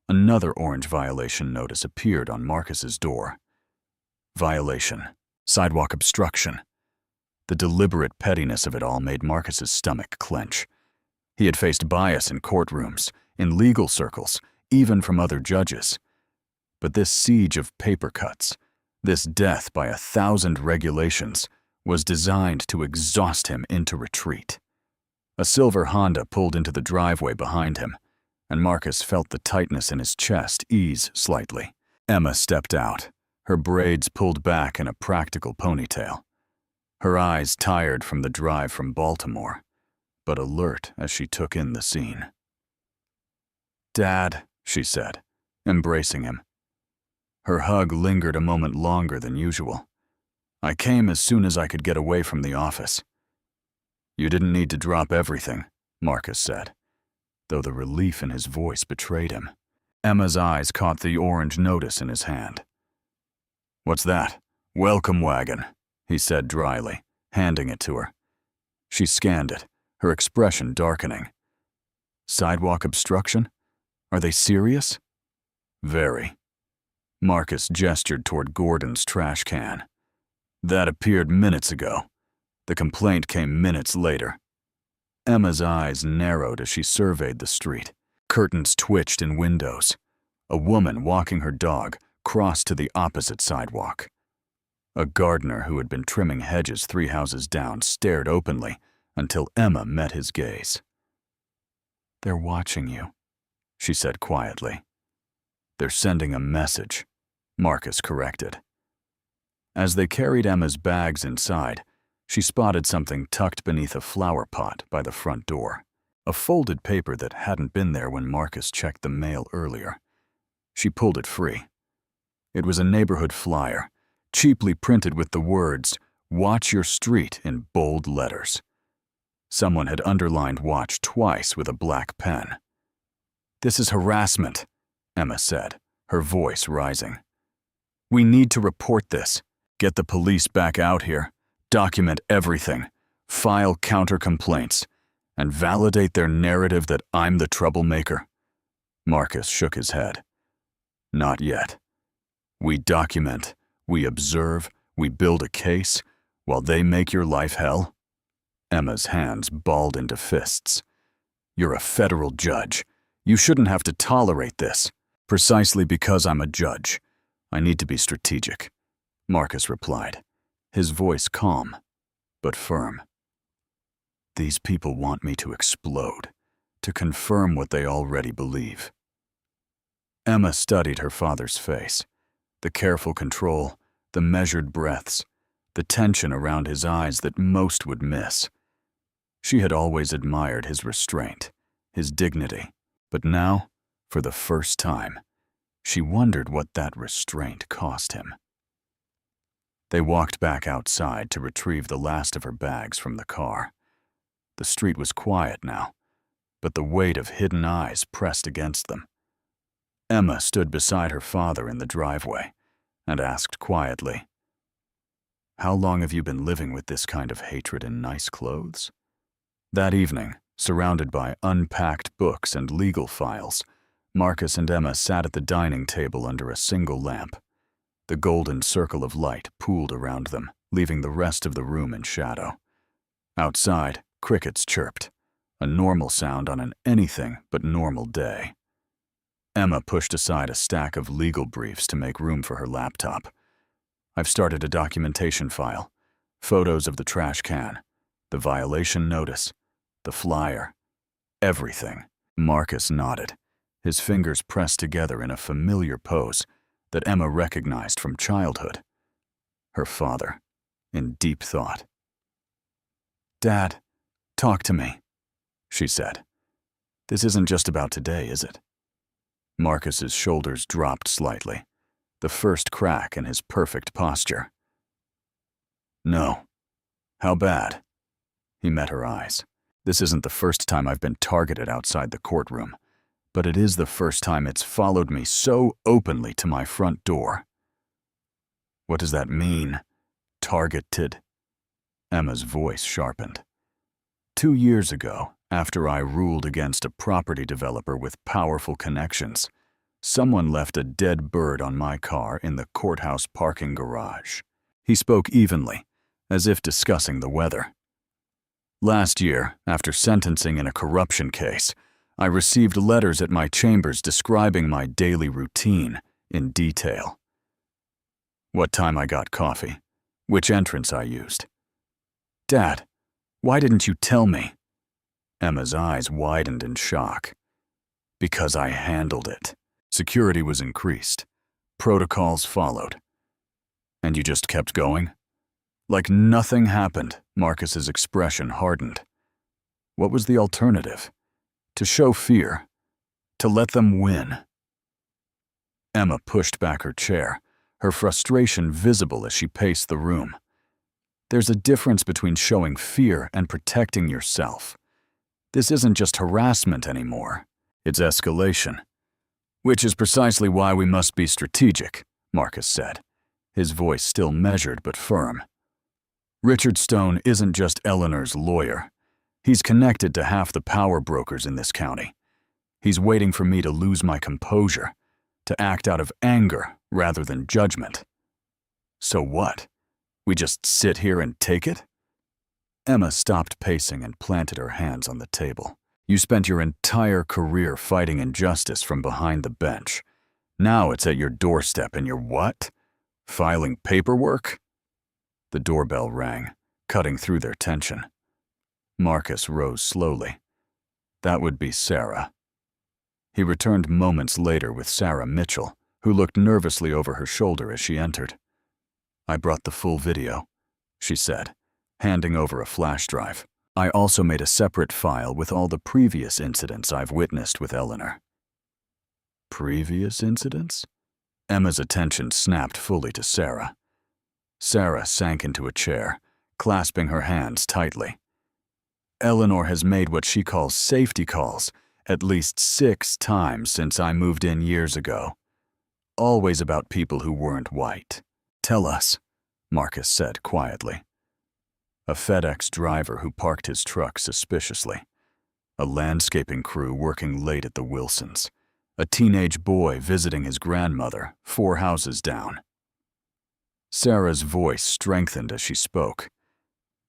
Speaker 1: another orange violation notice appeared on Marcus's door. Violation. Sidewalk obstruction. The deliberate pettiness of it all made Marcus's stomach clench. He had faced bias in courtrooms, in legal circles, even from other judges. But this siege of paper cuts, this death by 1,000 regulations, was designed to exhaust him into retreat. A silver Honda pulled into the driveway behind him, and Marcus felt the tightness in his chest ease slightly. Emma stepped out, her braids pulled back in a practical ponytail. Her eyes tired from the drive from Baltimore, but alert as she took in the scene. "Dad," she said, embracing him. Her hug lingered a moment longer than usual. "I came as soon as I could get away from the office." "You didn't need to drop everything," Marcus said, though the relief in his voice betrayed him. Emma's eyes caught the orange notice in his hand. "What's that?" "Welcome wagon," he said dryly, handing it to her. She scanned it, her expression darkening. "Sidewalk obstruction? Are they serious?" "Very." Marcus gestured toward Gordon's trash can. "That appeared minutes ago. The complaint came minutes later." Emma's eyes narrowed as she surveyed the street. Curtains twitched in windows. A woman walking her dog crossed to the opposite sidewalk. A gardener who had been trimming hedges 3 houses down stared openly until Emma met his gaze. "They're watching you," she said quietly. "They're sending a message," Marcus corrected. As they carried Emma's bags inside, she spotted something tucked beneath a flower pot by the front door, a folded paper that hadn't been there when Marcus checked the mail earlier. She pulled it free. It was a neighborhood flyer, cheaply printed with the words, "Watch your street" in bold letters. Someone had underlined "watch" twice with a black pen. "This is harassment," Emma said, her voice rising. "We need to report this. Get the police back out here, document everything, file counter-complaints, and validate their narrative that I'm the troublemaker." Marcus shook his head. "Not yet. We document, we observe, we build a case, while they make your life hell?" Emma's hands balled into fists. "You're a federal judge. You shouldn't have to tolerate this." "Precisely because I'm a judge. I need to be strategic," Marcus replied, his voice calm, but firm. "These people want me to explode, to confirm what they already believe." Emma studied her father's face, the careful control, the measured breaths, the tension around his eyes that most would miss. She had always admired his restraint, his dignity, but now, For the first time, she wondered what that restraint cost him. They walked back outside to retrieve the last of her bags from the car. The street was quiet now, but the weight of hidden eyes pressed against them. Emma stood beside her father in the driveway and asked quietly, "How long have you been living with this kind of hatred in nice clothes?" That evening, surrounded by unpacked books and legal files, Marcus and Emma sat at the dining table under a single lamp. The golden circle of light pooled around them, leaving the rest of the room in shadow. Outside, crickets chirped, a normal sound on an anything but normal day. Emma pushed aside a stack of legal briefs to make room for her laptop. "I've started a documentation file, photos of the trash can, the violation notice, the flyer, everything." Marcus nodded, his fingers pressed together in a familiar pose that Emma recognized from childhood. Her father, in deep thought. "Dad, talk to me," she said. "This isn't just about today, is it?" Marcus's shoulders dropped slightly, the first crack in his perfect posture. "No. How bad?" He met her eyes. "This isn't the first time I've been targeted outside the courtroom, but it is the first time it's followed me so openly to my front door." "What does that mean? Targeted?" Emma's voice sharpened. 2 years ago, after I ruled against a property developer with powerful connections, someone left a dead bird on my car in the courthouse parking garage. He spoke evenly, as if discussing the weather. "Last year, after sentencing in a corruption case, I received letters at my chambers describing my daily routine in detail. What time I got coffee, which entrance I used. Dad, why didn't you tell me?" Emma's eyes widened in shock. "Because I handled it. Security was increased. Protocols followed. And you just kept going?" Like nothing happened, Marcus's expression hardened. What was the alternative? To show fear? To let them win? Emma pushed back her chair, her frustration visible as she paced the room. There's a difference between showing fear and protecting yourself. This isn't just harassment anymore. It's escalation. "Which is precisely why we must be strategic," Marcus said, his voice still measured but firm. "Richard Stone isn't just Eleanor's lawyer. He's connected to half the power brokers in this county. He's waiting for me to lose my composure, to act out of anger rather than judgment. So what? We just sit here and take it?" Emma stopped pacing and planted her hands on the table. "You spent your entire career fighting injustice from behind the bench. Now it's at your doorstep and you're what? Filing paperwork?" The doorbell rang, cutting through their tension. Marcus rose slowly. That would be Sarah. He returned moments later with Sarah Mitchell, who looked nervously over her shoulder as she entered. "I brought the full video," she said, handing over a flash drive. "I also made a separate file with all the previous incidents I've witnessed with Eleanor." "Previous incidents?" Emma's attention snapped fully to Sarah. Sarah sank into a chair, clasping her hands tightly. "Eleanor has made what she calls safety calls at least 6 times since I moved in years ago. Always about people who weren't white." "Tell us," Marcus said quietly. A FedEx driver who parked his truck suspiciously. A landscaping crew working late at the Wilsons. A teenage boy visiting his grandmother 4 houses down. Sarah's voice strengthened as she spoke.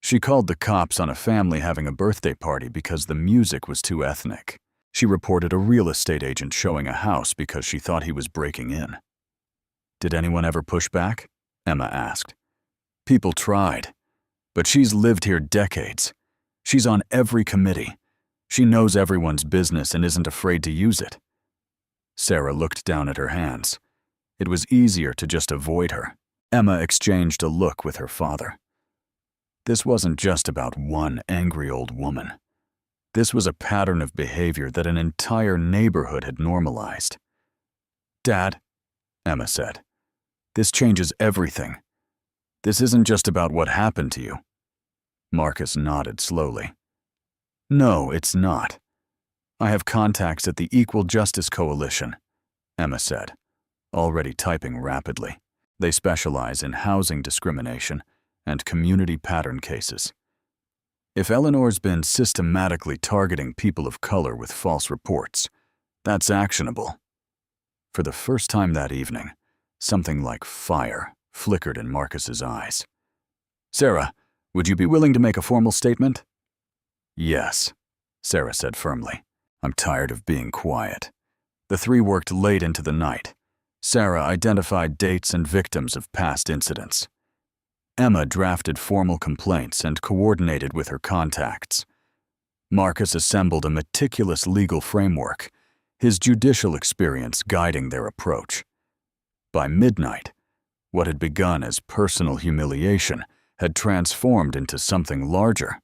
Speaker 1: She called the cops on a family having a birthday party because the music was too ethnic. She reported a real estate agent showing a house because she thought he was breaking in. "Did anyone ever push back?" Emma asked. "People tried. But she's lived here decades. She's on every committee. She knows everyone's business and isn't afraid to use it." Sarah looked down at her hands. It was easier to just avoid her. Emma exchanged a look with her father. This wasn't just about one angry old woman. This was a pattern of behavior that an entire neighborhood had normalized. "Dad," Emma said, "this changes everything. This isn't just about what happened to you." Marcus nodded slowly. "No, it's not. I have contacts at the Equal Justice Coalition," Emma said, already typing rapidly. They specialize in housing discrimination and community pattern cases. If Eleanor's been systematically targeting people of color with false reports, that's actionable. For the first time that evening, something like fire flickered in Marcus's eyes. "Sarah, would you be willing to make a formal statement?" "Yes," Sarah said firmly. "I'm tired of being quiet." The three worked late into the night. Sarah identified dates and victims of past incidents. Emma drafted formal complaints and coordinated with her contacts. Marcus assembled a meticulous legal framework, his judicial experience guiding their approach. By midnight, what had begun as personal humiliation had transformed into something larger,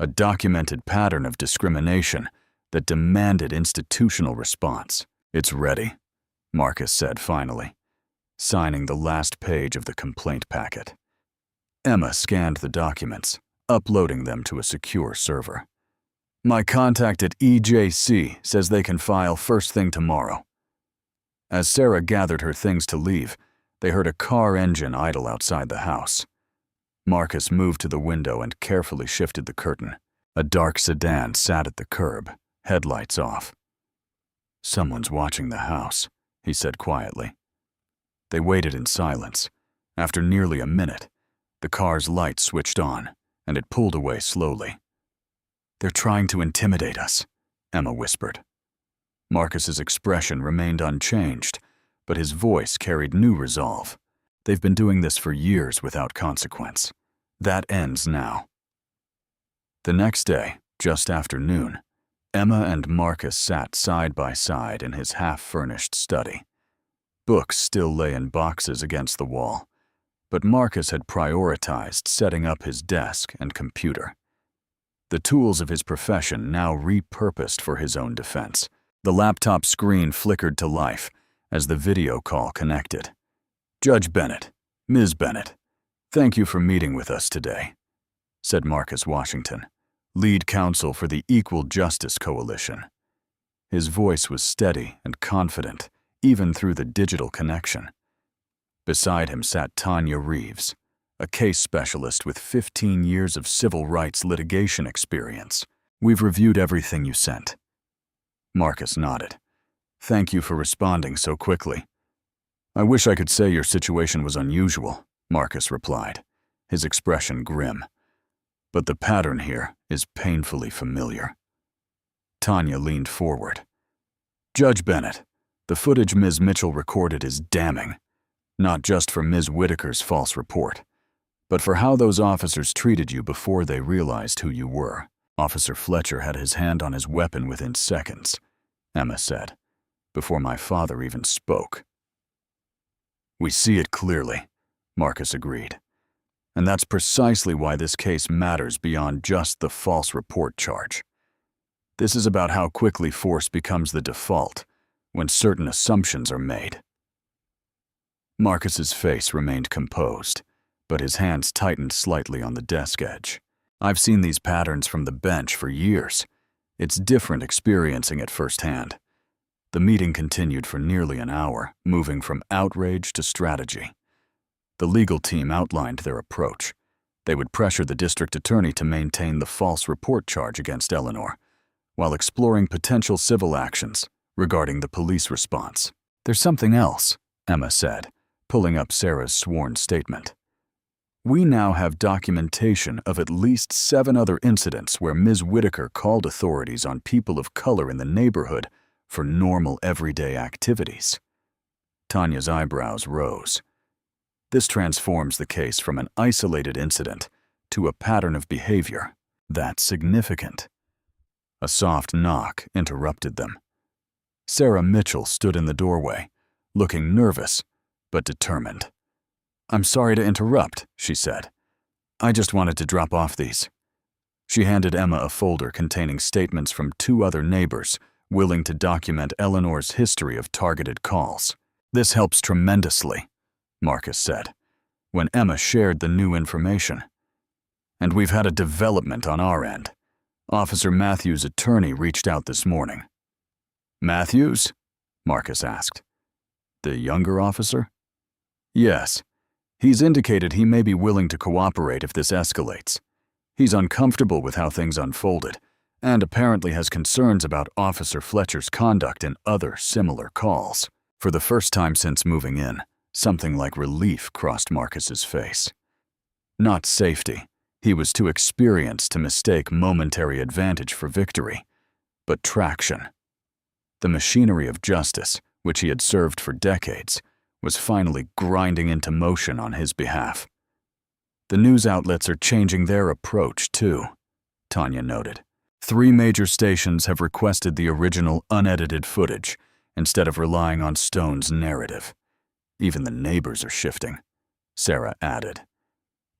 Speaker 1: a documented pattern of discrimination that demanded institutional response. "It's ready," Marcus said finally, signing the last page of the complaint packet. Emma scanned the documents, uploading them to a secure server. "My contact at EJC says they can file first thing tomorrow." As Sarah gathered her things to leave, they heard a car engine idle outside the house. Marcus moved to the window and carefully shifted the curtain. A dark sedan sat at the curb, headlights off. "Someone's watching the house," he said quietly. They waited in silence. After nearly a minute, the car's lights switched on, and it pulled away slowly. "They're trying to intimidate us," Emma whispered. Marcus's expression remained unchanged, but his voice carried new resolve. "They've been doing this for years without consequence. That ends now." The next day, just after noon, Emma and Marcus sat side by side in his half-furnished study. Books still lay in boxes against the wall, but Marcus had prioritized setting up his desk and computer. The tools of his profession now repurposed for his own defense. The laptop screen flickered to life as the video call connected. "Judge Bennett, Ms. Bennett, thank you for meeting with us today," said Marcus Washington, lead counsel for the Equal Justice Coalition. His voice was steady and confident, even through the digital connection. Beside him sat Tanya Reeves, a case specialist with 15 years of civil rights litigation experience. "We've reviewed everything you sent." Marcus nodded. "Thank you for responding so quickly." "I wish I could say your situation was unusual," Marcus replied, his expression grim. "But the pattern here is painfully familiar." Tanya leaned forward. "Judge Bennett, the footage Ms. Mitchell recorded is damning, not just for Ms. Whitaker's false report, but for how those officers treated you before they realized who you were." "Officer Fletcher had his hand on his weapon within seconds," Emma said, "before my father even spoke." "We see it clearly," Marcus agreed. "And that's precisely why this case matters beyond just the false report charge. This is about how quickly force becomes the default when certain assumptions are made." Marcus's face remained composed, but his hands tightened slightly on the desk edge. "I've seen these patterns from the bench for years. It's different experiencing it firsthand." The meeting continued for nearly an hour, moving from outrage to strategy. The legal team outlined their approach. They would pressure the district attorney to maintain the false report charge against Eleanor, while exploring potential civil actions regarding the police response. "There's something else," Emma said, pulling up Sarah's sworn statement. "We now have documentation of at least 7 other incidents where Ms. Whitaker called authorities on people of color in the neighborhood for normal everyday activities." Tanya's eyebrows rose. "This transforms the case from an isolated incident to a pattern of behavior. That's significant." A soft knock interrupted them. Sarah Mitchell stood in the doorway, looking nervous but determined. "I'm sorry to interrupt," she said. "I just wanted to drop off these." She handed Emma a folder containing statements from 2 other neighbors willing to document Eleanor's history of targeted calls. "This helps tremendously," Marcus said, when Emma shared the new information. "And we've had a development on our end. Officer Matthews' attorney reached out this morning." "Matthews?" Marcus asked. "The younger officer?" "Yes. He's indicated he may be willing to cooperate if this escalates. He's uncomfortable with how things unfolded, and apparently has concerns about Officer Fletcher's conduct in other similar calls." For the first time since moving in, something like relief crossed Marcus's face. Not safety. He was too experienced to mistake momentary advantage for victory, but traction. The machinery of justice, which he had served for decades, was finally grinding into motion on his behalf. "The news outlets are changing their approach, too," Tanya noted. 3 major stations have requested the original unedited footage instead of relying on Stone's narrative. "Even the neighbors are shifting," Sarah added.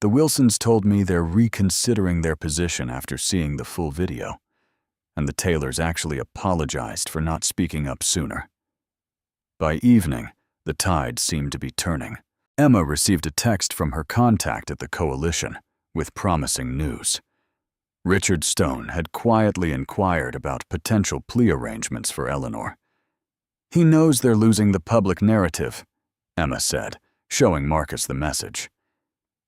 Speaker 1: "The Wilsons told me they're reconsidering their position after seeing the full video, and the Taylors actually apologized for not speaking up sooner." By evening, the tide seemed to be turning. Emma received a text from her contact at the coalition with promising news. Richard Stone had quietly inquired about potential plea arrangements for Eleanor. "He knows they're losing the public narrative," Emma said, showing Marcus the message.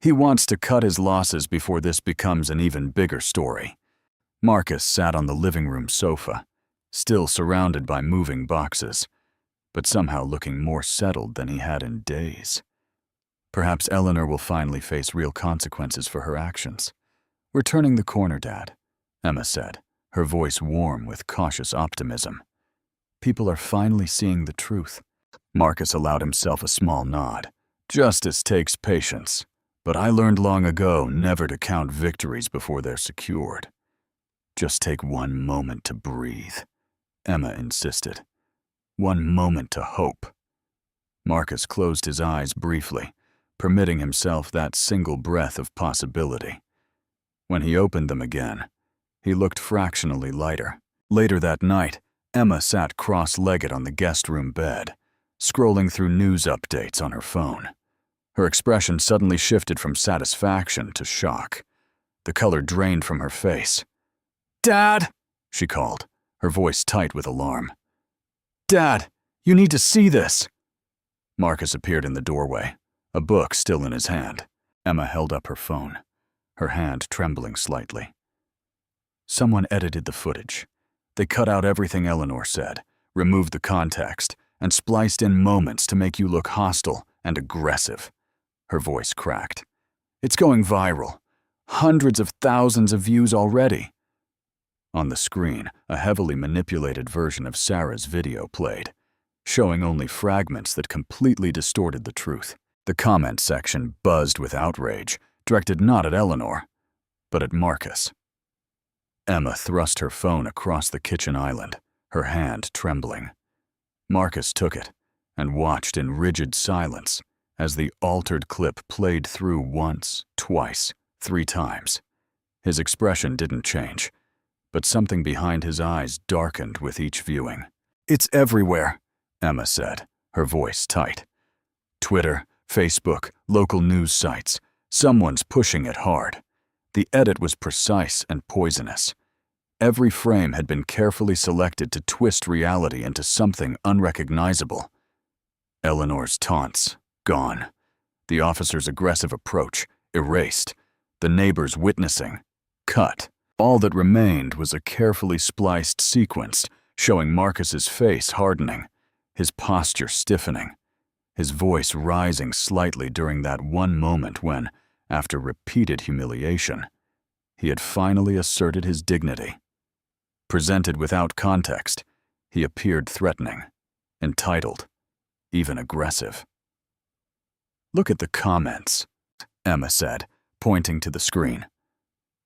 Speaker 1: "He wants to cut his losses before this becomes an even bigger story." Marcus sat on the living room sofa, still surrounded by moving boxes, but somehow looking more settled than he had in days. Perhaps Eleanor will finally face real consequences for her actions. "We're turning the corner, Dad," Emma said, her voice warm with cautious optimism. "People are finally seeing the truth." Marcus allowed himself a small nod. "Justice takes patience, but I learned long ago never to count victories before they're secured." "Just take one moment to breathe," Emma insisted. "One moment to hope." Marcus closed his eyes briefly, permitting himself that single breath of possibility. When he opened them again, he looked fractionally lighter. Later that night, Emma sat cross-legged on the guest room bed, scrolling through news updates on her phone. Her expression suddenly shifted from satisfaction to shock. The color drained from her face. "Dad!" she called, her voice tight with alarm. "Dad, you need to see this!" Marcus appeared in the doorway, a book still in his hand. Emma held up her phone, her hand trembling slightly. "Someone edited the footage. They cut out everything Eleanor said, removed the context, and spliced in moments to make you look hostile and aggressive." Her voice cracked. "It's going viral. Hundreds of thousands of views already." On the screen, a heavily manipulated version of Sarah's video played, showing only fragments that completely distorted the truth. The comment section buzzed with outrage, directed not at Eleanor, but at Marcus. Emma thrust her phone across the kitchen island, her hand trembling. Marcus took it and watched in rigid silence as the altered clip played through once, twice, 3 times. His expression didn't change, but something behind his eyes darkened with each viewing. "It's everywhere," Emma said, her voice tight. "Twitter, Facebook, local news sites. Someone's pushing it hard." The edit was precise and poisonous. Every frame had been carefully selected to twist reality into something unrecognizable. Eleanor's taunts, gone. The officer's aggressive approach, erased. The neighbors witnessing, cut. All that remained was a carefully spliced sequence showing Marcus's face hardening, his posture stiffening, his voice rising slightly during that one moment when, after repeated humiliation, he had finally asserted his dignity. Presented without context, he appeared threatening, entitled, even aggressive. "Look at the comments," Emma said, pointing to the screen.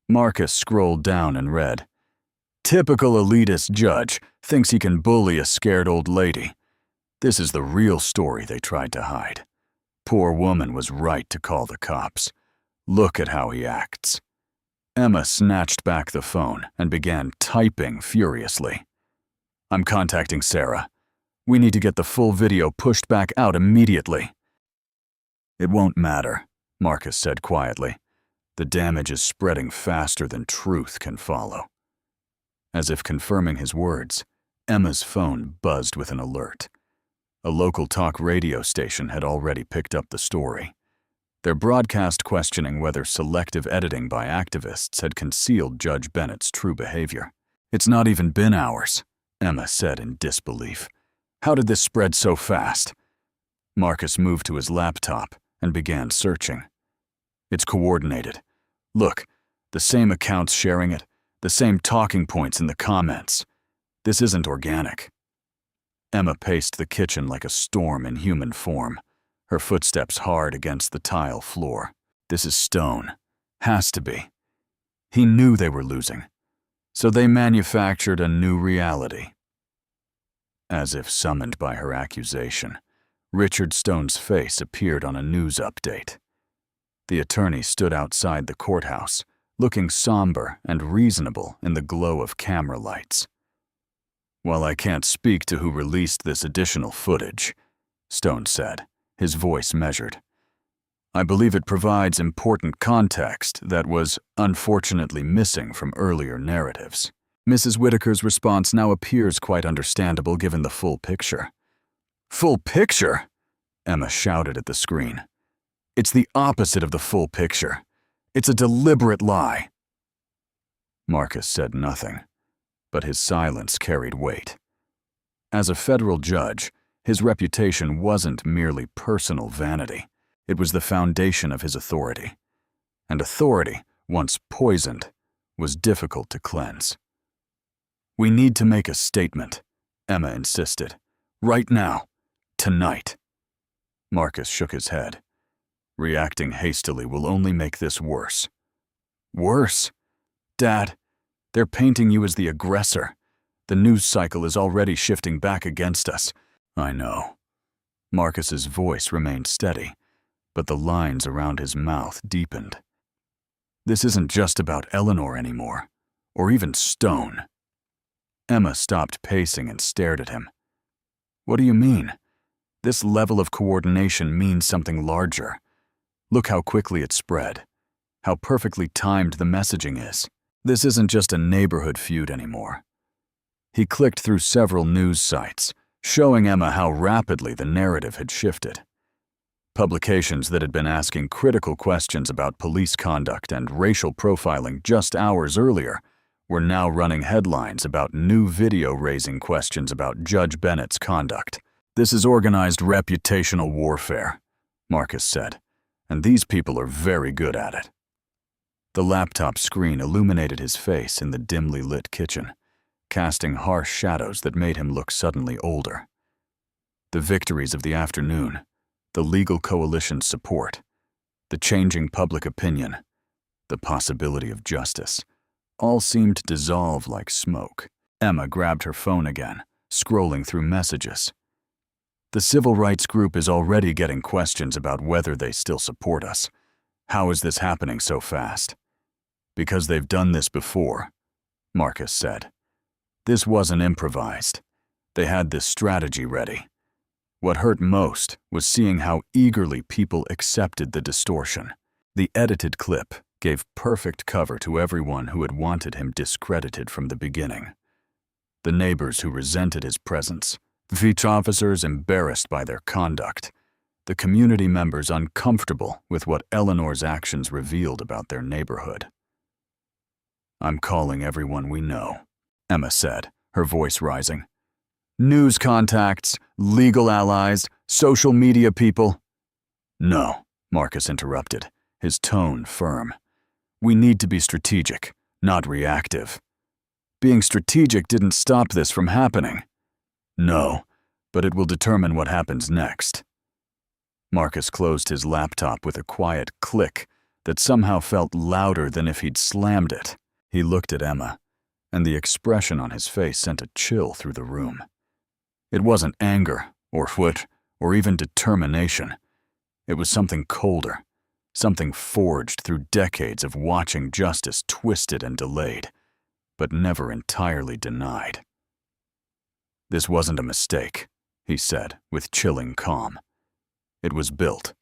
Speaker 1: Marcus scrolled down and read, "Typical elitist judge thinks he can bully a scared old lady. This is the real story they tried to hide. Poor woman was right to call the cops. Look at how he acts." Emma snatched back the phone and began typing furiously. "I'm contacting Sarah. We need to get the full video pushed back out immediately." "It won't matter," Marcus said quietly. "The damage is spreading faster than truth can follow." As if confirming his words, Emma's phone buzzed with an alert. A local talk radio station had already picked up the story. Their broadcast questioning whether selective editing by activists had concealed Judge Bennett's true behavior. "It's not even been hours," Emma said in disbelief. "How did this spread so fast?" Marcus moved to his laptop and began searching. "It's coordinated. Look, the same accounts sharing it, the same talking points in the comments. This isn't organic." Emma paced the kitchen like a storm in human form, her footsteps hard against the tile floor. "This is Stone. Has to be." He knew they were losing, so they manufactured a new reality. As if summoned by her accusation, Richard Stone's face appeared on a news update. The attorney stood outside the courthouse, looking somber and reasonable in the glow of camera lights. "While I can't speak to who released this additional footage," Stone said, his voice measured, "I believe it provides important context that was unfortunately missing from earlier narratives." Mrs. Whitaker's response now appears quite understandable given the full picture. "Full picture?" Emma shouted at the screen. "It's the opposite of the full picture. It's a deliberate lie." Marcus said nothing, but his silence carried weight. As a federal judge, his reputation wasn't merely personal vanity. It was the foundation of his authority. And authority, once poisoned, was difficult to cleanse. "We need to make a statement," Emma insisted. "Right now. Tonight." Marcus shook his head. "Reacting hastily will only make this worse." "Worse? Dad, they're painting you as the aggressor. The news cycle is already shifting back against us." "I know." Marcus's voice remained steady, but the lines around his mouth deepened. "This isn't just about Eleanor anymore, or even Stone." Emma stopped pacing and stared at him. "What do you mean? This level of coordination means something larger. Look how quickly it spread, how perfectly timed the messaging is. This isn't just a neighborhood feud anymore." He clicked through several news sites, showing Emma how rapidly the narrative had shifted. Publications that had been asking critical questions about police conduct and racial profiling just hours earlier were now running headlines about new video raising questions about Judge Bennett's conduct. "This is organized reputational warfare," Marcus said, "and these people are very good at it." The laptop screen illuminated his face in the dimly lit kitchen, casting harsh shadows that made him look suddenly older. The victories of the afternoon, the legal coalition's support, the changing public opinion, the possibility of justice, all seemed to dissolve like smoke. Emma grabbed her phone again, scrolling through messages. "The civil rights group is already getting questions about whether they still support us. How is this happening so fast?" "Because they've done this before," Marcus said. "This wasn't improvised. They had this strategy ready. What hurt most was seeing how eagerly people accepted the distortion. The edited clip gave perfect cover to everyone who had wanted him discredited from the beginning. The neighbors who resented his presence, the beach officers embarrassed by their conduct, the community members uncomfortable with what Eleanor's actions revealed about their neighborhood. "I'm calling everyone we know," Emma said, her voice rising. "News contacts, legal allies, social media people." "No," Marcus interrupted, his tone firm. "We need to be strategic, not reactive. Being strategic didn't stop this from happening." "No, but it will determine what happens next." Marcus closed his laptop with a quiet click that somehow felt louder than if he'd slammed it. He looked at Emma, and the expression on his face sent a chill through the room. It wasn't anger, or what, or even determination. It was something colder, something forged through decades of watching justice twisted and delayed, but never entirely denied. "This wasn't a mistake," he said with chilling calm. "It was built."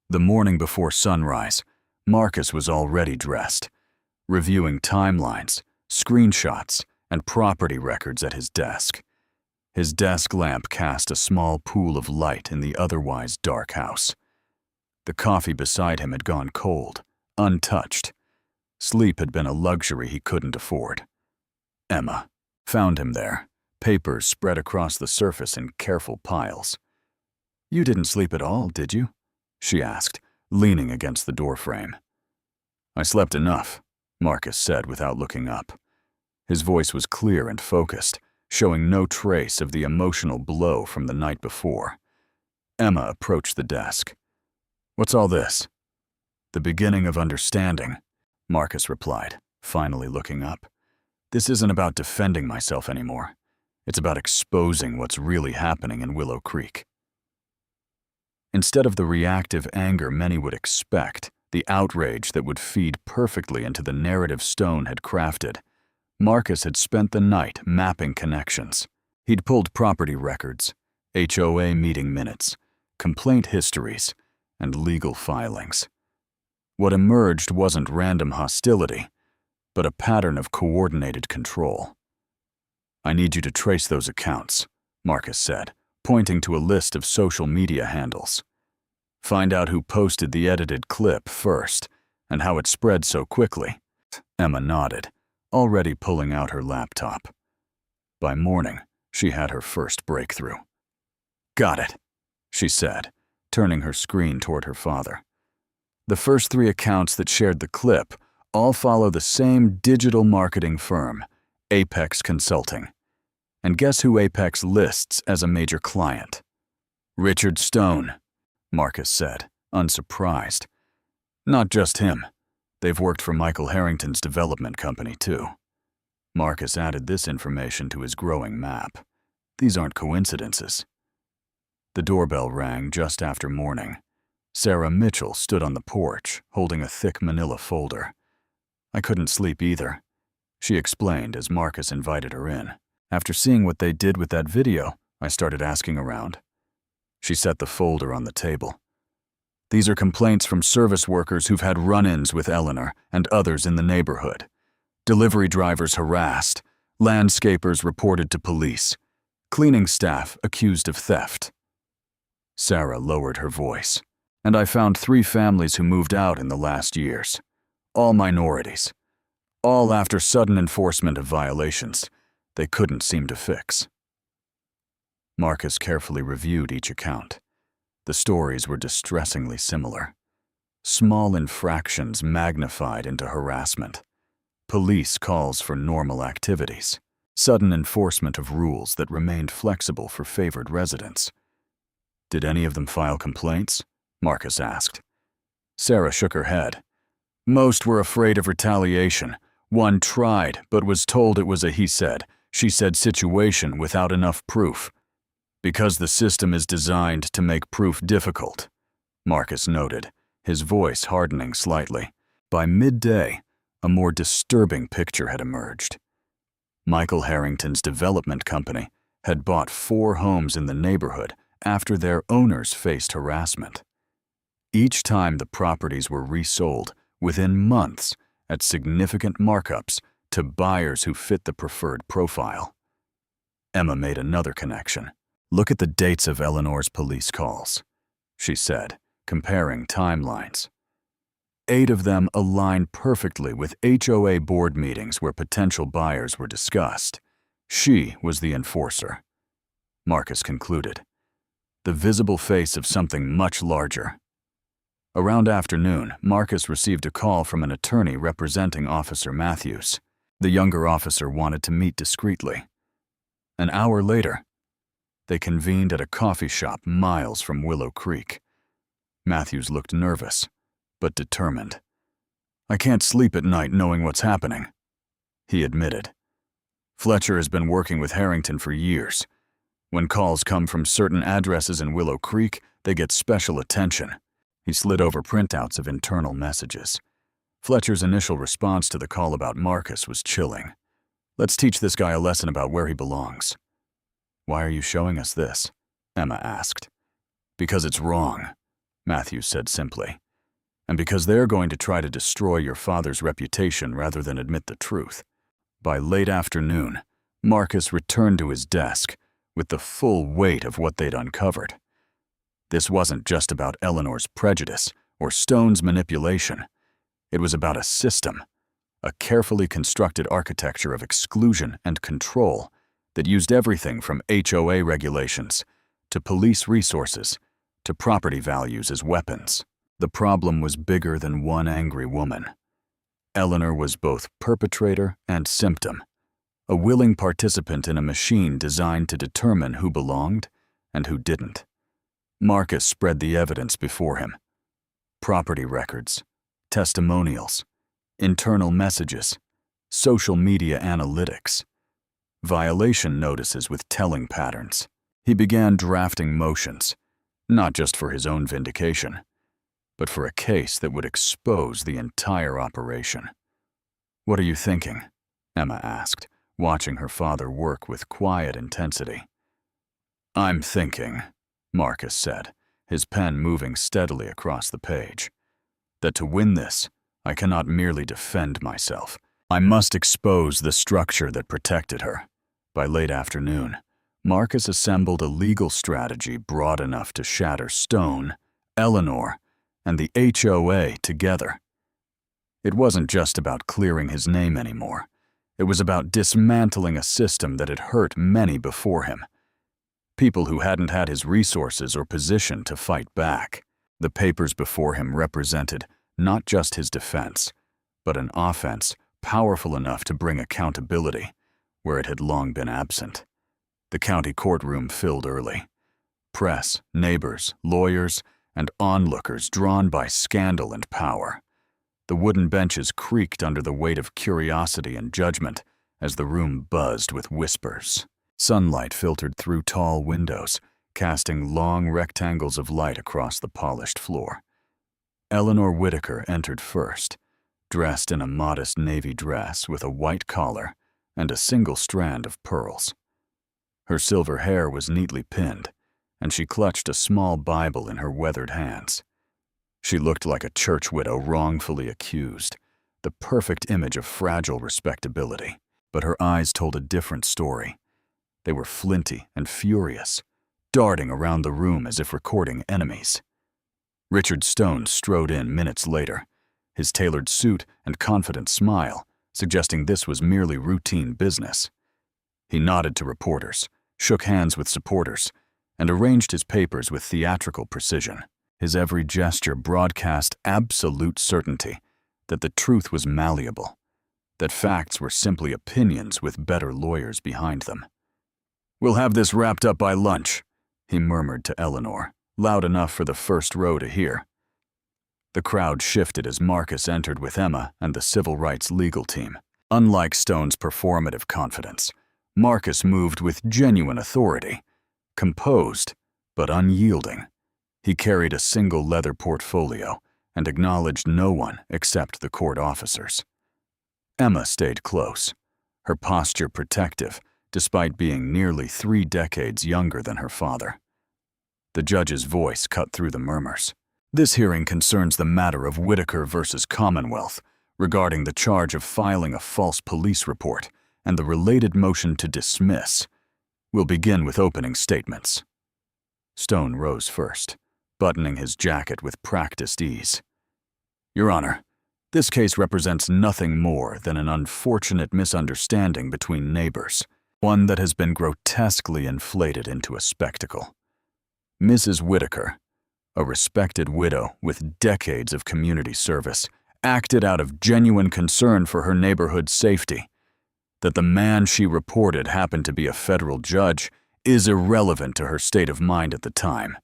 Speaker 1: The morning before sunrise, Marcus was already dressed, reviewing timelines, screenshots, and property records at his desk. His desk lamp cast a small pool of light in the otherwise dark house. The coffee beside him had gone cold, untouched. Sleep had been a luxury he couldn't afford. Emma found him there, papers spread across the surface in careful piles. "You didn't sleep at all, did you?" she asked, leaning against the doorframe. "I slept enough," Marcus said without looking up. His voice was clear and focused, showing no trace of the emotional blow from the night before. Emma approached the desk. "What's all this?" "The beginning of understanding," Marcus replied, finally looking up. "This isn't about defending myself anymore. It's about exposing what's really happening in Willow Creek." Instead of the reactive anger many would expect, the outrage that would feed perfectly into the narrative Stone had crafted, Marcus had spent the night mapping connections. He'd pulled property records, HOA meeting minutes, complaint histories, and legal filings. What emerged wasn't random hostility, but a pattern of coordinated control. "I need you to trace those accounts," Marcus said, pointing to a list of social media handles. "Find out who posted the edited clip first, and how it spread so quickly." Emma nodded, already pulling out her laptop. By morning, she had her first breakthrough. "Got it," she said, turning her screen toward her father. "The first 3 accounts that shared the clip all follow the same digital marketing firm, Apex Consulting. And guess who Apex lists as a major client?" "Richard Stone," Marcus said, unsurprised. "Not just him. They've worked for Michael Harrington's development company, too." Marcus added this information to his growing map. These aren't coincidences. The doorbell rang just after morning. Sarah Mitchell stood on the porch, holding a thick manila folder. "I couldn't sleep either," she explained as Marcus invited her in. "After seeing what they did with that video, I started asking around." She set the folder on the table. "These are complaints from service workers who've had run-ins with Eleanor and others in the neighborhood. Delivery drivers harassed, landscapers reported to police, cleaning staff accused of theft." Sarah lowered her voice. "And I found 3 families who moved out in the last years. All minorities. All after sudden enforcement of violations they couldn't seem to fix." Marcus carefully reviewed each account. The stories were distressingly similar. Small infractions magnified into harassment. Police calls for normal activities. Sudden enforcement of rules that remained flexible for favored residents. "Did any of them file complaints?" Marcus asked. Sarah shook her head. "Most were afraid of retaliation. One tried, but was told it was a he said, she said situation without enough proof. Because the system is designed to make proof difficult," Marcus noted, his voice hardening slightly. By midday, a more disturbing picture had emerged. Michael Harrington's development company had bought 4 homes in the neighborhood after their owners faced harassment. Each time the properties were resold within months at significant markups to buyers who fit the preferred profile. Emma made another connection. "Look at the dates of Eleanor's police calls," she said, comparing timelines. 8 of them align perfectly with HOA board meetings where potential buyers were discussed. She was the enforcer. Marcus concluded. The visible face of something much larger. Around afternoon, Marcus received a call from an attorney representing Officer Matthews. The younger officer wanted to meet discreetly. An hour later, they convened at a coffee shop miles from Willow Creek. Matthews looked nervous, but determined. "I can't sleep at night knowing what's happening," he admitted. "Fletcher has been working with Harrington for years. When calls come from certain addresses in Willow Creek, they get special attention. He slid over printouts of internal messages. Fletcher's initial response to the call about Marcus was chilling. Let's teach this guy a lesson about where he belongs. Why are you showing us this? Emma asked. Because it's wrong, Matthews said simply. And because they're going to try to destroy your father's reputation rather than admit the truth. By late afternoon, Marcus returned to his desk with the full weight of what they'd uncovered. This wasn't just about Eleanor's prejudice or Stone's manipulation. It was about a system, a carefully constructed architecture of exclusion and control that used everything from HOA regulations to police resources to property values as weapons. The problem was bigger than one angry woman. Eleanor was both perpetrator and symptom, a willing participant in a machine designed to determine who belonged and who didn't. Marcus spread the evidence before him. Property records, testimonials, internal messages, social media analytics, violation notices with telling patterns. He began drafting motions, not just for his own vindication, but for a case that would expose the entire operation. What are you thinking? Emma asked, watching her father work with quiet intensity. I'm thinking, Marcus said, his pen moving steadily across the page, that to win this, I cannot merely defend myself. I must expose the structure that protected her. By late afternoon, Marcus assembled a legal strategy broad enough to shatter Stone, Eleanor, and the HOA together. It wasn't just about clearing his name anymore. It was about dismantling a system that had hurt many before him. People who hadn't had his resources or position to fight back. The papers before him represented not just his defense, but an offense powerful enough to bring accountability where it had long been absent. The county courtroom filled early. Press, neighbors, lawyers, and onlookers drawn by scandal and power. The wooden benches creaked under the weight of curiosity and judgment as the room buzzed with whispers. Sunlight filtered through tall windows, casting long rectangles of light across the polished floor. Eleanor Whitaker entered first, dressed in a modest navy dress with a white collar and a single strand of pearls. Her silver hair was neatly pinned, and she clutched a small Bible in her weathered hands. She looked like a church widow wrongfully accused, the perfect image of fragile respectability. But her eyes told a different story. They were flinty and furious, darting around the room as if recording enemies. Richard Stone strode in minutes later, his tailored suit and confident smile suggesting this was merely routine business. He nodded to reporters, shook hands with supporters, and arranged his papers with theatrical precision. His every gesture broadcast absolute certainty that the truth was malleable, that facts were simply opinions with better lawyers behind them. "We'll have this wrapped up by lunch," he murmured to Eleanor, loud enough for the first row to hear. The crowd shifted as Marcus entered with Emma and the civil rights legal team. Unlike Stone's performative confidence, Marcus moved with genuine authority, composed but unyielding. He carried a single leather portfolio and acknowledged no one except the court officers. Emma stayed close, her posture protective, despite being nearly 3 decades younger than her father. The judge's voice cut through the murmurs. "This hearing concerns the matter of Whitaker versus Commonwealth, regarding the charge of filing a false police report and the related motion to dismiss. We'll begin with opening statements." Stone rose first, buttoning his jacket with practiced ease. "Your Honor, this case represents nothing more than an unfortunate misunderstanding between neighbors, one that has been grotesquely inflated into a spectacle. Mrs. Whitaker, a respected widow with decades of community service, acted out of genuine concern for her neighborhood's safety. That the man she reported happened to be a federal judge is irrelevant to her state of mind at the time."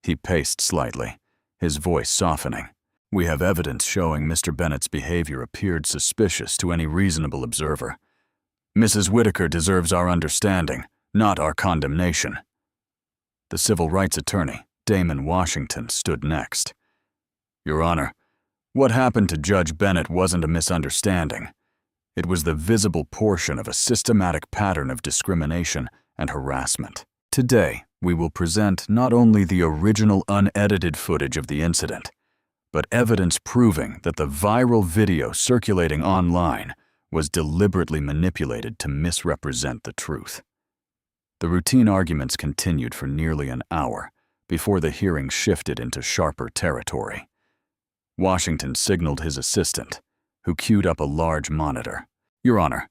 Speaker 1: He paced slightly, his voice softening. "We have evidence showing Mr. Bennett's behavior appeared suspicious to any reasonable observer. Mrs. Whitaker deserves our understanding, not our condemnation." The civil rights attorney, Damon Washington, stood next, Your Honor, what happened to Judge Bennett wasn't a misunderstanding. It was the visible portion of a systematic pattern of discrimination and harassment. Today, we will present not only the original unedited footage of the incident, but evidence proving that the viral video circulating online was deliberately manipulated to misrepresent the truth. The routine arguments continued for nearly an hour before the hearing shifted into sharper territory. Washington signaled his assistant, who queued up a large monitor. Your Honor,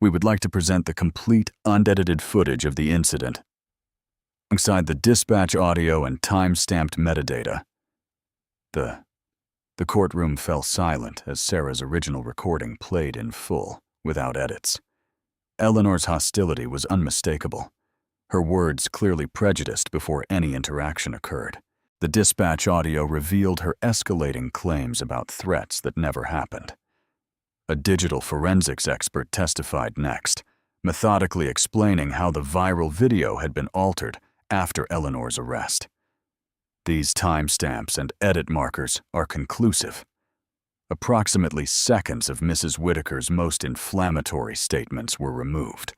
Speaker 1: we would like to present the complete, unedited footage of the incident alongside the dispatch audio and time-stamped metadata. The courtroom fell silent as Sarah's original recording played in full, without edits. Eleanor's hostility was unmistakable, her words clearly prejudiced before any interaction occurred. The dispatch audio revealed her escalating claims about threats that never happened. A digital forensics expert testified next, methodically explaining how the viral video had been altered after Eleanor's arrest. These timestamps and edit markers are conclusive. Approximately seconds of Mrs. Whitaker's most inflammatory statements were removed,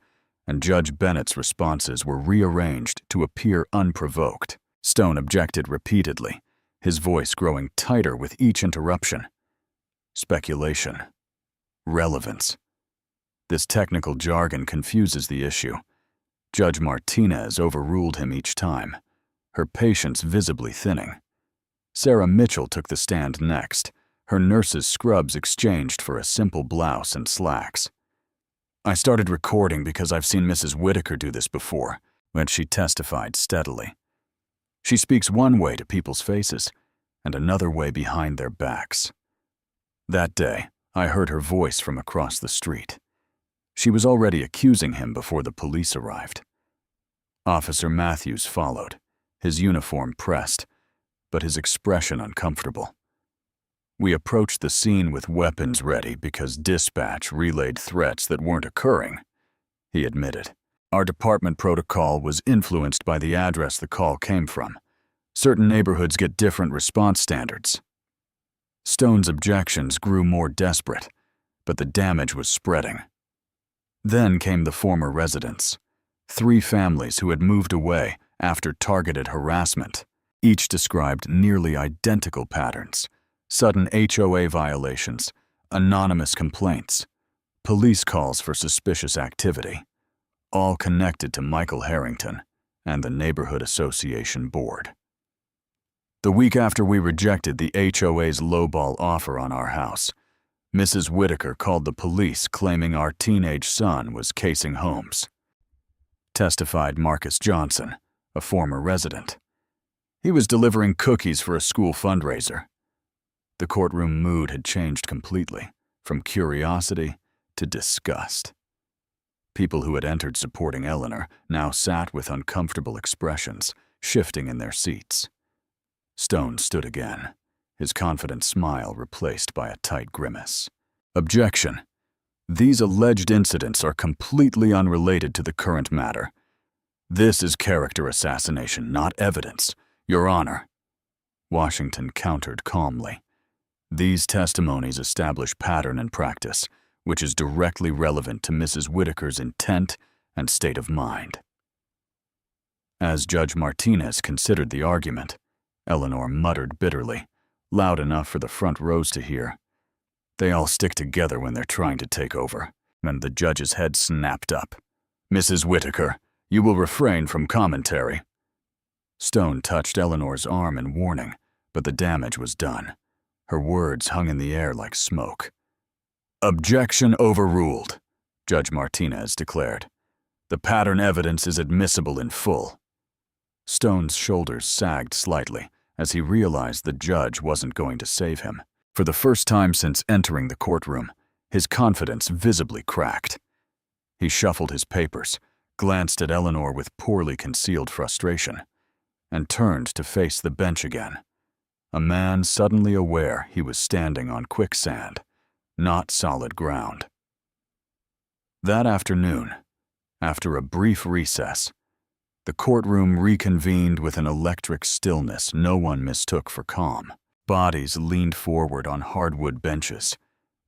Speaker 1: and Judge Bennett's responses were rearranged to appear unprovoked. Stone objected repeatedly, his voice growing tighter with each interruption. Speculation. Relevance. This technical jargon confuses the issue. Judge Martinez overruled him each time, her patience visibly thinning. Sarah Mitchell took the stand next, her nurse's scrubs exchanged for a simple blouse and slacks. I started recording because I've seen Mrs. Whitaker do this before, when she testified steadily. She speaks one way to people's faces, and another way behind their backs. That day, I heard her voice from across the street. She was already accusing him before the police arrived. Officer Matthews followed, his uniform pressed, but his expression uncomfortable. We approached the scene with weapons ready because dispatch relayed threats that weren't occurring, he admitted. Our department protocol was influenced by the address the call came from. Certain neighborhoods get different response standards. Stone's objections grew more desperate, but the damage was spreading. Then came the former residents, 3 families who had moved away after targeted harassment. Each described nearly identical patterns: sudden HOA violations, anonymous complaints, police calls for suspicious activity, all connected to Michael Harrington and the Neighborhood Association Board. The week after we rejected the HOA's lowball offer on our house, Mrs. Whitaker called the police claiming our teenage son was casing homes. Testified Marcus Johnson, a former resident. He was delivering cookies for a school fundraiser. The courtroom mood had changed completely, from curiosity to disgust. People who had entered supporting Eleanor now sat with uncomfortable expressions, shifting in their seats. Stone stood again, his confident smile replaced by a tight grimace. Objection. These alleged incidents are completely unrelated to the current matter. This is character assassination, not evidence, Your Honor. Washington countered calmly. These testimonies establish pattern and practice, which is directly relevant to Mrs. Whitaker's intent and state of mind. As Judge Martinez considered the argument, Eleanor muttered bitterly, loud enough for the front rows to hear. They all stick together when they're trying to take over, and the judge's head snapped up. Mrs. Whitaker, you will refrain from commentary. Stone touched Eleanor's arm in warning, but the damage was done. Her words hung in the air like smoke. Objection overruled, Judge Martinez declared. The pattern evidence is admissible in full. Stone's shoulders sagged slightly as he realized the judge wasn't going to save him. For the first time since entering the courtroom, his confidence visibly cracked. He shuffled his papers, glanced at Eleanor with poorly concealed frustration, and turned to face the bench again. A man suddenly aware he was standing on quicksand, not solid ground. That afternoon, after a brief recess, the courtroom reconvened with an electric stillness no one mistook for calm. Bodies leaned forward on hardwood benches.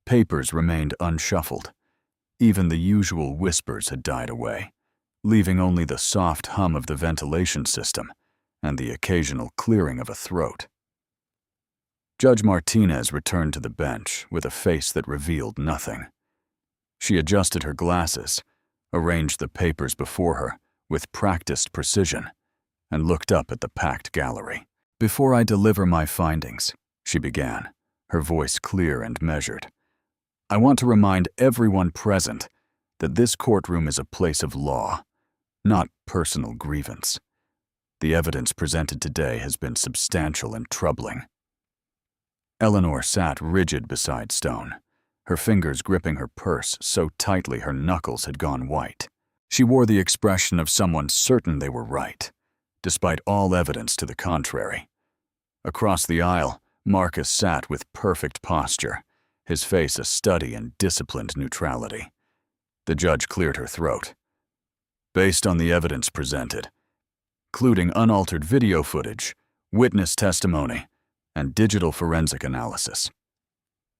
Speaker 1: Papers remained unshuffled. Even the usual whispers had died away, leaving only the soft hum of the ventilation system and the occasional clearing of a throat. Judge Martinez returned to the bench with a face that revealed nothing. She adjusted her glasses, arranged the papers before her with practiced precision, and looked up at the packed gallery. "Before I deliver my findings," she began, her voice clear and measured, "I want to remind everyone present that this courtroom is a place of law, not personal grievance. The evidence presented today has been substantial and troubling." Eleanor sat rigid beside Stone, her fingers gripping her purse so tightly her knuckles had gone white. She wore the expression of someone certain they were right, despite all evidence to the contrary. Across the aisle, Marcus sat with perfect posture, his face a study in disciplined neutrality. The judge cleared her throat. "Based on the evidence presented, including unaltered video footage, witness testimony, and digital forensic analysis,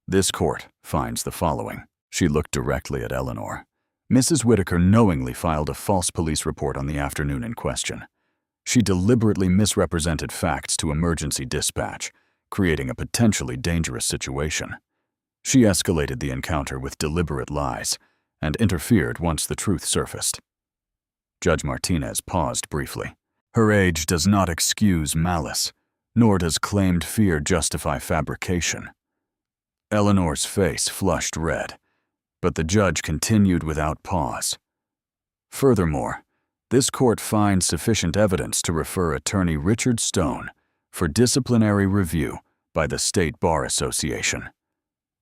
Speaker 1: this court finds the following." She looked directly at Eleanor. Mrs. Whitaker knowingly filed a false police report on the afternoon in question. She deliberately misrepresented facts to emergency dispatch, creating a potentially dangerous situation. She escalated the encounter with deliberate lies and interfered once the truth surfaced. Judge Martinez paused briefly. "Her age does not excuse malice, nor does claimed fear justify fabrication." Eleanor's face flushed red, but the judge continued without pause. "Furthermore, this court finds sufficient evidence to refer Attorney Richard Stone for disciplinary review by the State Bar Association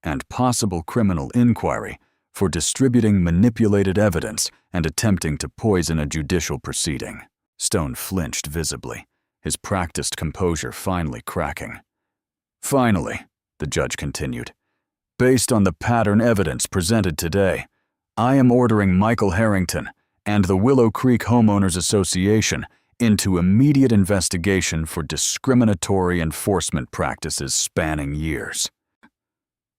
Speaker 1: and possible criminal inquiry for distributing manipulated evidence and attempting to poison a judicial proceeding." Stone flinched visibly, his practiced composure finally cracking. "Finally," the judge continued, "based on the pattern evidence presented today, I am ordering Michael Harrington and the Willow Creek Homeowners Association into immediate investigation for discriminatory enforcement practices spanning years."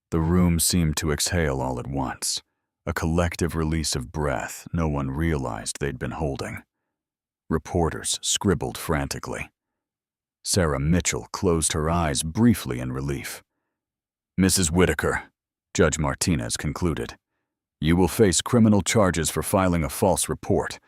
Speaker 1: The room seemed to exhale all at once, a collective release of breath no one realized they'd been holding. Reporters scribbled frantically. Sarah Mitchell closed her eyes briefly in relief. "Mrs. Whitaker," Judge Martinez concluded, "you will face criminal charges for filing a false report,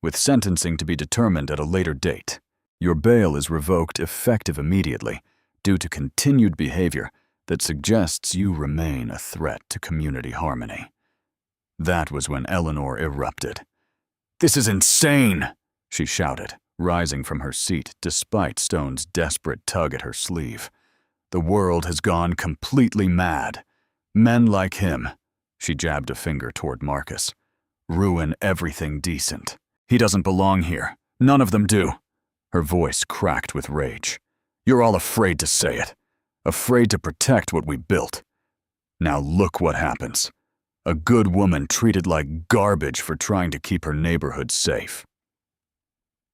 Speaker 1: with sentencing to be determined at a later date. Your bail is revoked effective immediately due to continued behavior that suggests you remain a threat to community harmony." That was when Eleanor erupted. "This is insane!" she shouted, rising from her seat despite Stone's desperate tug at her sleeve. "The world has gone completely mad. Men like him," she jabbed a finger toward Marcus, "ruin everything decent. He doesn't belong here. None of them do." Her voice cracked with rage. "You're all afraid to say it. Afraid to protect what we built. Now look what happens. A good woman treated like garbage for trying to keep her neighborhood safe."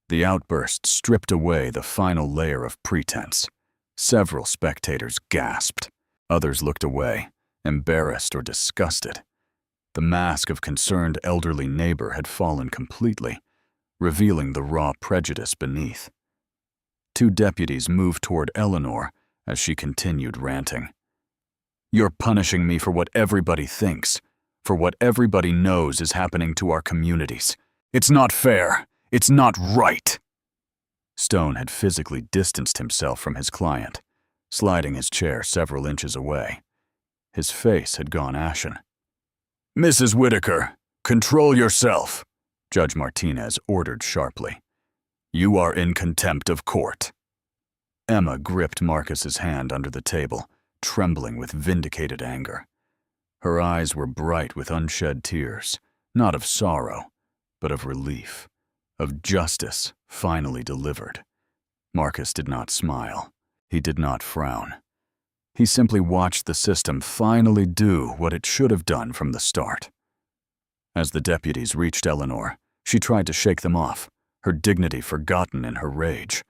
Speaker 1: The outburst stripped away the final layer of pretense. Several spectators gasped. Others looked away, embarrassed or disgusted. The mask of concerned elderly neighbor had fallen completely, revealing the raw prejudice beneath. Two deputies moved toward Eleanor as she continued ranting. "You're punishing me for what everybody thinks, for what everybody knows is happening to our communities. It's not fair. It's not right." Stone had physically distanced himself from his client, sliding his chair several inches away. His face had gone ashen. "Mrs. Whitaker, control yourself," Judge Martinez ordered sharply. "You are in contempt of court." Emma gripped Marcus's hand under the table, trembling with vindicated anger. Her eyes were bright with unshed tears, not of sorrow, but of relief, of justice finally delivered. Marcus did not smile. He did not frown. He simply watched the system finally do what it should have done from the start. As the deputies reached Eleanor, she tried to shake them off, her dignity forgotten in her rage.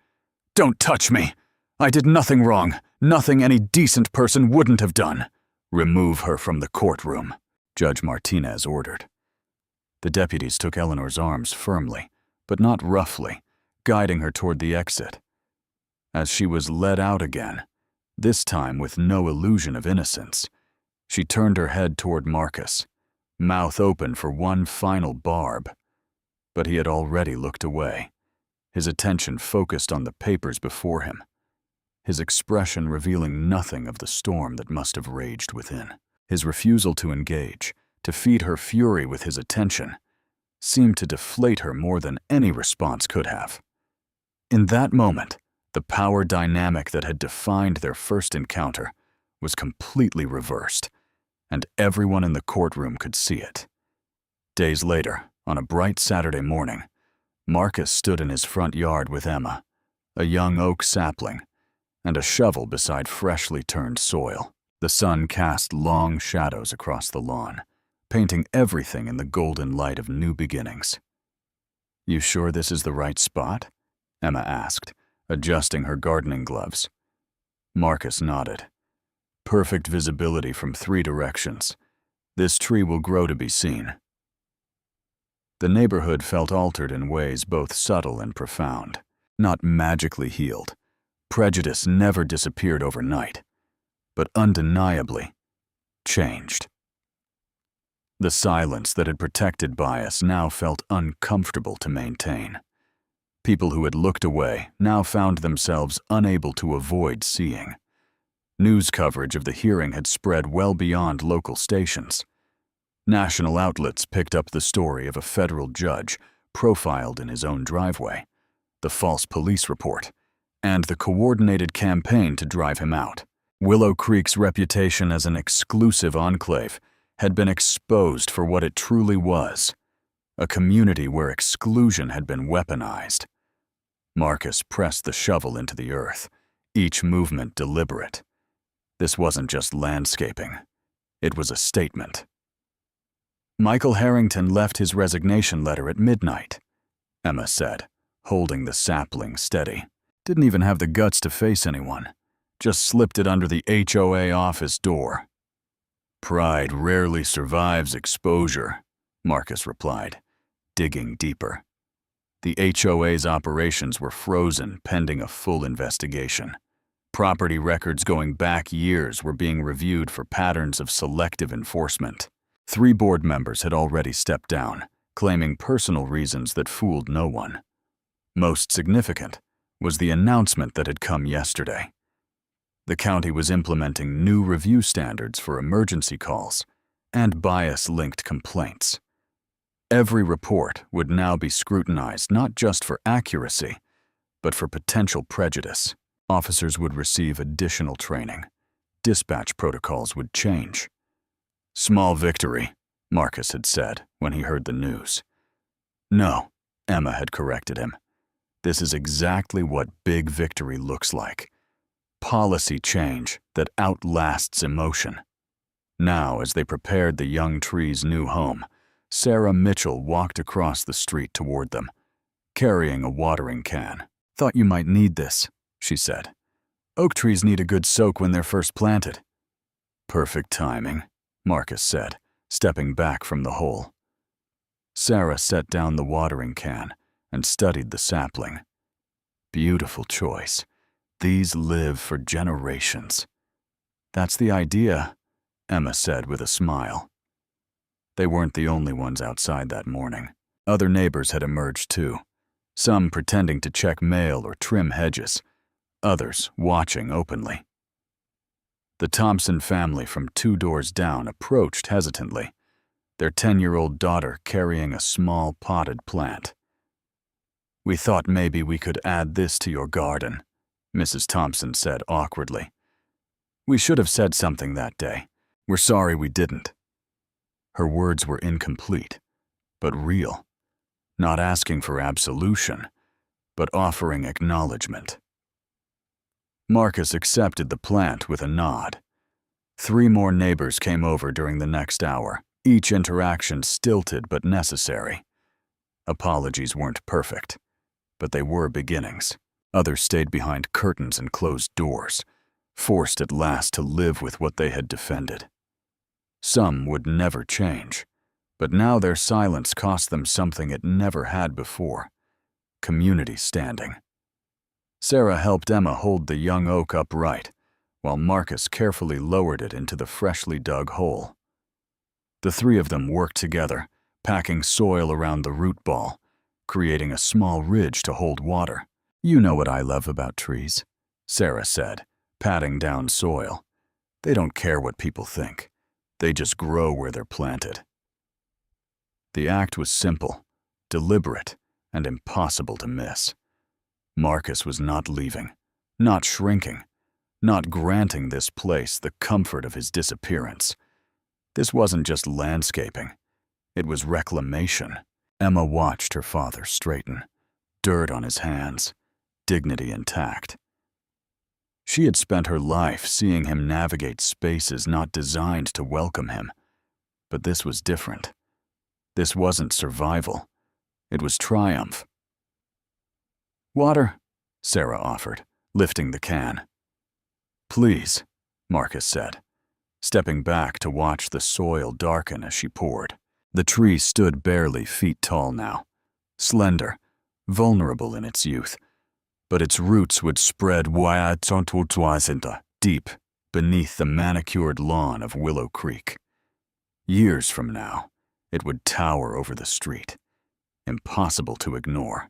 Speaker 1: "Don't touch me! I did nothing wrong, nothing any decent person wouldn't have done. Remove her from the courtroom, Judge Martinez ordered. The deputies took Eleanor's arms firmly, but not roughly, guiding her toward the exit. As she was led out again, this time with no illusion of innocence, she turned her head toward Marcus, mouth open for one final barb. But he had already looked away, his attention focused on the papers before him, his expression revealing nothing of the storm that must have raged within. His refusal to engage, to feed her fury with his attention, seemed to deflate her more than any response could have. In that moment, the power dynamic that had defined their first encounter was completely reversed, and everyone in the courtroom could see it. Days later, on a bright Saturday morning, Marcus stood in his front yard with Emma, a young oak sapling, and a shovel beside freshly turned soil. The sun cast long shadows across the lawn, painting everything in the golden light of new beginnings. "You sure this is the right spot?" Emma asked, adjusting her gardening gloves. Marcus nodded. "Perfect visibility from 3 directions. This tree will grow to be seen." The neighborhood felt altered in ways both subtle and profound, not magically healed. Prejudice never disappeared overnight, but undeniably changed. The silence that had protected bias now felt uncomfortable to maintain. People who had looked away now found themselves unable to avoid seeing. News coverage of the hearing had spread well beyond local stations. National outlets picked up the story of a federal judge profiled in his own driveway, the false police report, and the coordinated campaign to drive him out. Willow Creek's reputation as an exclusive enclave had been exposed for what it truly was, a community where exclusion had been weaponized. Marcus pressed the shovel into the earth, each movement deliberate. This wasn't just landscaping. It was a statement. "Michael Harrington left his resignation letter at midnight," Emma said, holding the sapling steady. "Didn't even have the guts to face anyone. Just slipped it under the HOA office door." "Pride rarely survives exposure," Marcus replied, digging deeper. The HOA's operations were frozen pending a full investigation. Property records going back years were being reviewed for patterns of selective enforcement. 3 board members had already stepped down, claiming personal reasons that fooled no one. Most significant was the announcement that had come yesterday. The county was implementing new review standards for emergency calls and bias-linked complaints. Every report would now be scrutinized not just for accuracy, but for potential prejudice. Officers would receive additional training. Dispatch protocols would change. "Small victory," Marcus had said when he heard the news. "No," Emma had corrected him. "This is exactly what big victory looks like. Policy change that outlasts emotion." Now, as they prepared the young tree's new home, Sarah Mitchell walked across the street toward them, carrying a watering can. "Thought you might need this," she said. "Oak trees need a good soak when they're first planted." "Perfect timing," Marcus said, stepping back from the hole. Sarah set down the watering can and studied the sapling. "Beautiful choice. These live for generations." "That's the idea," Emma said with a smile. They weren't the only ones outside that morning. Other neighbors had emerged too, some pretending to check mail or trim hedges, others watching openly. The Thompson family from 2 doors down approached hesitantly, their 10-year-old daughter carrying a small potted plant. "We thought maybe we could add this to your garden," Mrs. Thompson said awkwardly. "We should have said something that day. We're sorry we didn't." Her words were incomplete, but real, not asking for absolution, but offering acknowledgement. Marcus accepted the plant with a nod. 3 more neighbors came over during the next hour, each interaction stilted but necessary. Apologies weren't perfect, but they were beginnings. Others stayed behind curtains and closed doors, forced at last to live with what they had defended. Some would never change, but now their silence cost them something it never had before: community standing. Sarah helped Emma hold the young oak upright, while Marcus carefully lowered it into the freshly dug hole. The three of them worked together, packing soil around the root ball, creating a small ridge to hold water. "You know what I love about trees," Sarah said, patting down soil. "They don't care what people think. They just grow where they're planted." The act was simple, deliberate, and impossible to miss. Marcus was not leaving, not shrinking, not granting this place the comfort of his disappearance. This wasn't just landscaping. It was reclamation. Emma watched her father straighten, dirt on his hands, dignity intact. She had spent her life seeing him navigate spaces not designed to welcome him. But this was different. This wasn't survival. It was triumph. "Water," Sarah offered, lifting the can. "Please," Marcus said, stepping back to watch the soil darken as she poured. The tree stood barely feet tall now, slender, vulnerable in its youth, but its roots would spread wide deep beneath the manicured lawn of Willow Creek. Years from now, it would tower over the street, impossible to ignore.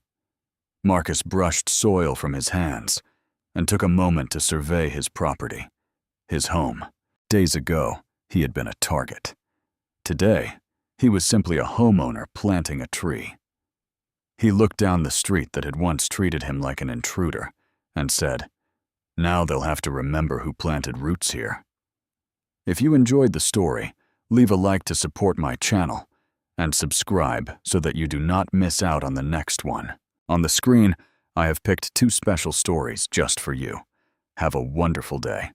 Speaker 1: Marcus brushed soil from his hands and took a moment to survey his property, his home. Days ago, he had been a target. Today, he was simply a homeowner planting a tree. He looked down the street that had once treated him like an intruder and said, "Now they'll have to remember who planted roots here." If you enjoyed the story, leave a like to support my channel and subscribe so that you do not miss out on the next one. On the screen, I have picked 2 special stories just for you. Have a wonderful day.